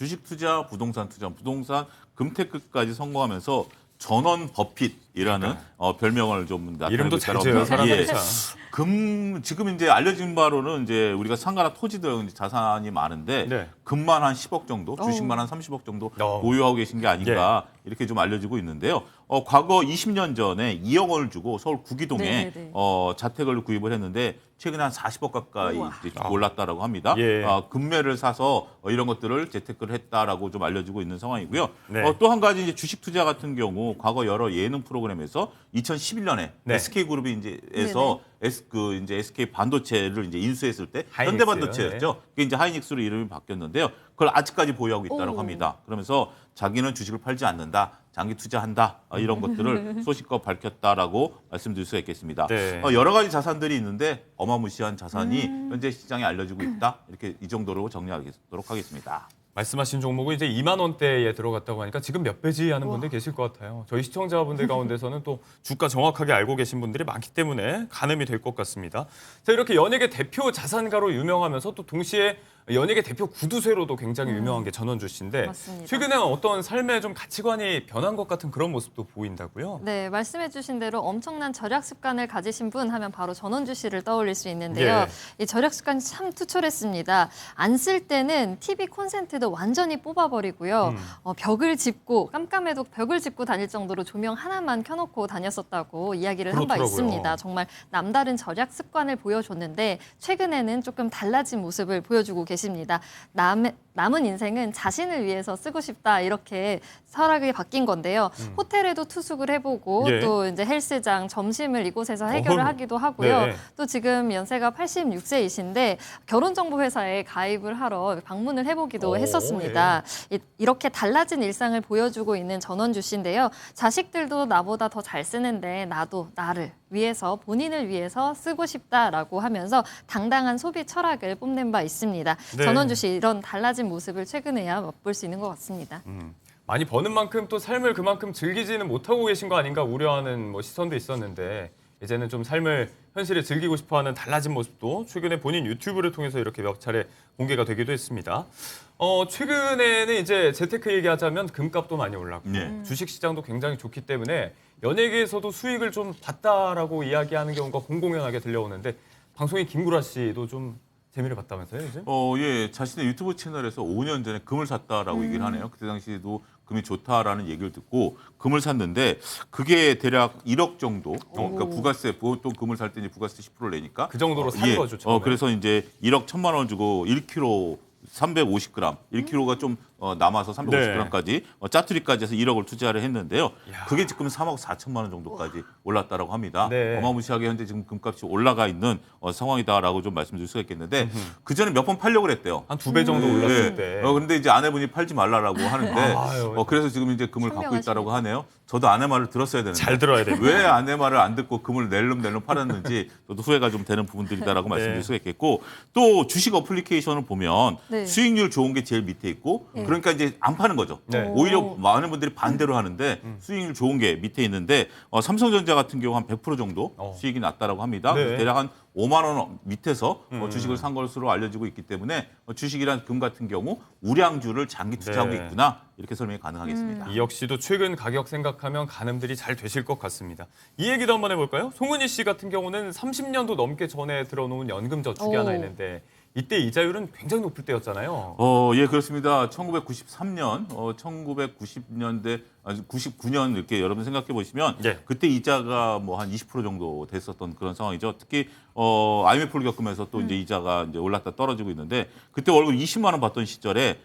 부동산 투자, 부동산 금테크까지 성공하면서 전원 버핏이라는 별명을 좀 이름도 잘 나타내고 지어요, 있더라고요. 사람들이 참. 지금 이제 알려진 바로는 이제 우리가 상가나 토지 등 자산이 많은데 네. 금만 한 10억 정도, 주식만 한 30억 정도 보유하고 계신 게 아닌가 이렇게 좀 알려지고 있는데요. 과거 20년 전에 2억 원을 주고 서울 구기동에 네네네. 자택을 구입을 했는데 최근에 한 40억 가까이 이제 올랐다라고 합니다. 예. 금매를 사서 이런 것들을 재테크를 했다라고 좀 알려지고 있는 상황이고요. 네. 또 한 가지 이제 주식 투자 같은 경우 과거 여러 예능 프로그램에서 2011년에 네. SK그룹이 이제에서 이제 SK 반도체를 이제 인수했을 때 현대반도체였죠. 그게 이제 하이닉스로 이름이 바뀌었는데요. 그걸 아직까지 보유하고 있다고 합니다. 그러면서 자기는 주식을 팔지 않는다. 장기 투자한다. 이런 것들을 소식껏 밝혔다라고 말씀드릴 수가 있겠습니다. 네. 여러 가지 자산들이 있는데 어마무시한 자산이 현재 시장에 알려지고 있다. 이렇게 이 정도로 정리하도록 하겠습니다. 말씀하신 종목은 이제 2만 원대에 들어갔다고 하니까 지금 몇 배지 하는 분들 계실 것 같아요. 저희 시청자분들 가운데서는 또 주가 정확하게 알고 계신 분들이 많기 때문에 가늠이 될 것 같습니다. 자, 이렇게 연예계 대표 자산가로 유명하면서 또 동시에 연예계 대표 구두쇠로도 굉장히 유명한 게 전원주 씨인데 맞습니다. 최근에는 어떤 삶의 좀 가치관이 변한 것 같은 그런 모습도 보인다고요? 네, 말씀해주신 대로 엄청난 절약 습관을 가지신 분 하면 바로 전원주 씨를 떠올릴 수 있는데요. 예. 이 절약 습관이 참 투철했습니다. 안 쓸 때는 TV 콘센트도 완전히 뽑아버리고요. 벽을 짚고 깜깜해도 벽을 짚고 다닐 정도로 조명 하나만 켜놓고 다녔었다고 이야기를 한 바 그렇더라고요. 있습니다. 정말 남다른 절약 습관을 보여줬는데 최근에는 조금 달라진 모습을 보여주고 계십니다. 남은 인생은 자신을 위해서 쓰고 싶다 이렇게 철학이 바뀐 건데요. 호텔에도 투숙을 해보고 예. 또 이제 헬스장, 점심을 이곳에서 해결을 어허. 하기도 하고요. 네. 또 지금 연세가 86세이신데 결혼정보회사에 가입을 하러 방문을 해보기도 했었습니다. 이렇게 달라진 일상을 보여주고 있는 전원주 씨인데요. 자식들도 나보다 더 잘 쓰는데 나도 나를 위해서 본인을 위해서 쓰고 싶다라고 하면서 당당한 소비 철학을 뽐낸 바 있습니다. 네. 전원주 씨 이런 달라진 모습을 최근에야 맛볼 수 있는 것 같습니다. 많이 버는 만큼 또 삶을 그만큼 즐기지는 못하고 계신 거 아닌가 우려하는 뭐 시선도 있었는데 이제는 좀 삶을 현실을 즐기고 싶어하는 달라진 모습도 최근에 본인 유튜브를 통해서 이렇게 몇 차례 공개가 되기도 했습니다. 최근에는 이제 재테크 얘기하자면 금값도 많이 올랐고 주식 시장도 굉장히 좋기 때문에 연예계에서도 수익을 좀 봤다라고 이야기하는 경우가 공공연하게 들려오는데 방송인 김구라 씨도 좀 재미를 봤다면서요, 요즘? 예, 자신의 유튜브 채널에서 5년 전에 금을 샀다라고 얘기를 하네요. 그때 당시에도 금이 좋다라는 얘기를 듣고 금을 샀는데 그게 대략 1억 정도. 그러니까 부가세, 보통 금을 살 때 이제 부가세 10%를 내니까 그 정도로 산 거죠, 처음에. 그래서 이제 1억 1,000만 원 주고 1kg 350g, 1kg가 좀 남아서 350g까지 짜투리까지 해서 1억을 투자를 했는데요. 그게 지금 3억 4천만 원 정도까지 올랐다라고 합니다. 네. 어마무시하게 현재 지금 금값이 올라가 있는 상황이다라고 좀 말씀드릴 수가 있겠는데 그 전에 몇 번 팔려고 그랬대요. 한 2배 정도 올랐을 때. 그런데 이제 아내분이 팔지 말라라고 하는데 그래서 지금 이제 금을 갖고 있다라고 하네요. 저도 아내 말을 들었어야 되는데 잘 들어야 됩니다. 왜 아내 말을 안 듣고 금을 낼름낼름 팔았는지 저도 후회가 좀 되는 부분들이다라고 말씀드릴 수가 있겠고 또 주식 어플리케이션을 보면 수익률 좋은 게 제일 밑에 있고 그러니까 이제 안 파는 거죠. 오히려 많은 분들이 반대로 하는데 수익률 좋은 게 밑에 있는데 삼성전자 같은 경우 한 100% 정도 수익이 났다라고 합니다. 대략 한 5만 원 밑에서 주식을 산 것으로 알려지고 있기 때문에 주식이란 금 같은 경우 우량주를 장기 투자하고 있구나 이렇게 설명이 가능하겠습니다. 이 역시도 최근 가격 생각하면 가늠들이 잘 되실 것 같습니다. 이 얘기도 한번 해볼까요? 송은희 씨 같은 경우는 30년도 넘게 전에 들어놓은 연금 저축이 하나 있는데 이때 이자율은 굉장히 높을 때였잖아요. 예, 그렇습니다. 1993년, 1990년대, 99년 이렇게 여러분 생각해 보시면 그때 이자가 뭐 한 20% 정도 됐었던 그런 상황이죠. 특히 IMF를 겪으면서 또 이제 이자가 이제 올랐다 떨어지고 있는데 그때 월급 20만 원 받던 시절에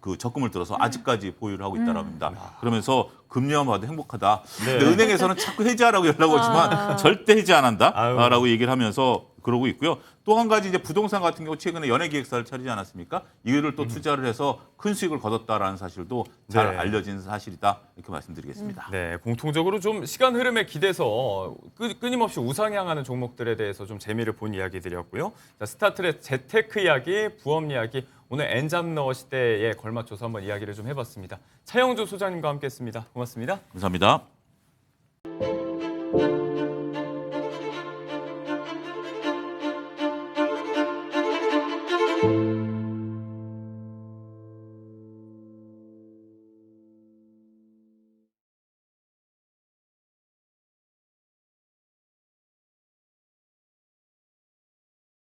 그 적금을 들어서 아직까지 보유를 하고 있다고 합니다. 그러면서 금리만 봐도 행복하다. 근데 은행에서는 자꾸 해지하라고 연락 오지만 절대 해지 안 한다라고 얘기를 하면서 그러고 있고요. 또 한 가지 이제 부동산 같은 경우 최근에 연예기획사를 차리지 않았습니까? 이거를 또 투자를 해서 큰 수익을 거뒀다라는 사실도 잘 알려진 사실이다 이렇게 말씀드리겠습니다. 네, 공통적으로 좀 시간 흐름에 기대서 끊임없이 우상향하는 종목들에 대해서 좀 재미를 본 이야기들이었고요. 자, 스타트의 재테크 이야기, 부업 이야기, 오늘 엔잡러 시대에 걸맞춰서 한번 이야기를 좀 해봤습니다. 차영주 소장님과 함께했습니다. 고맙습니다. 감사합니다.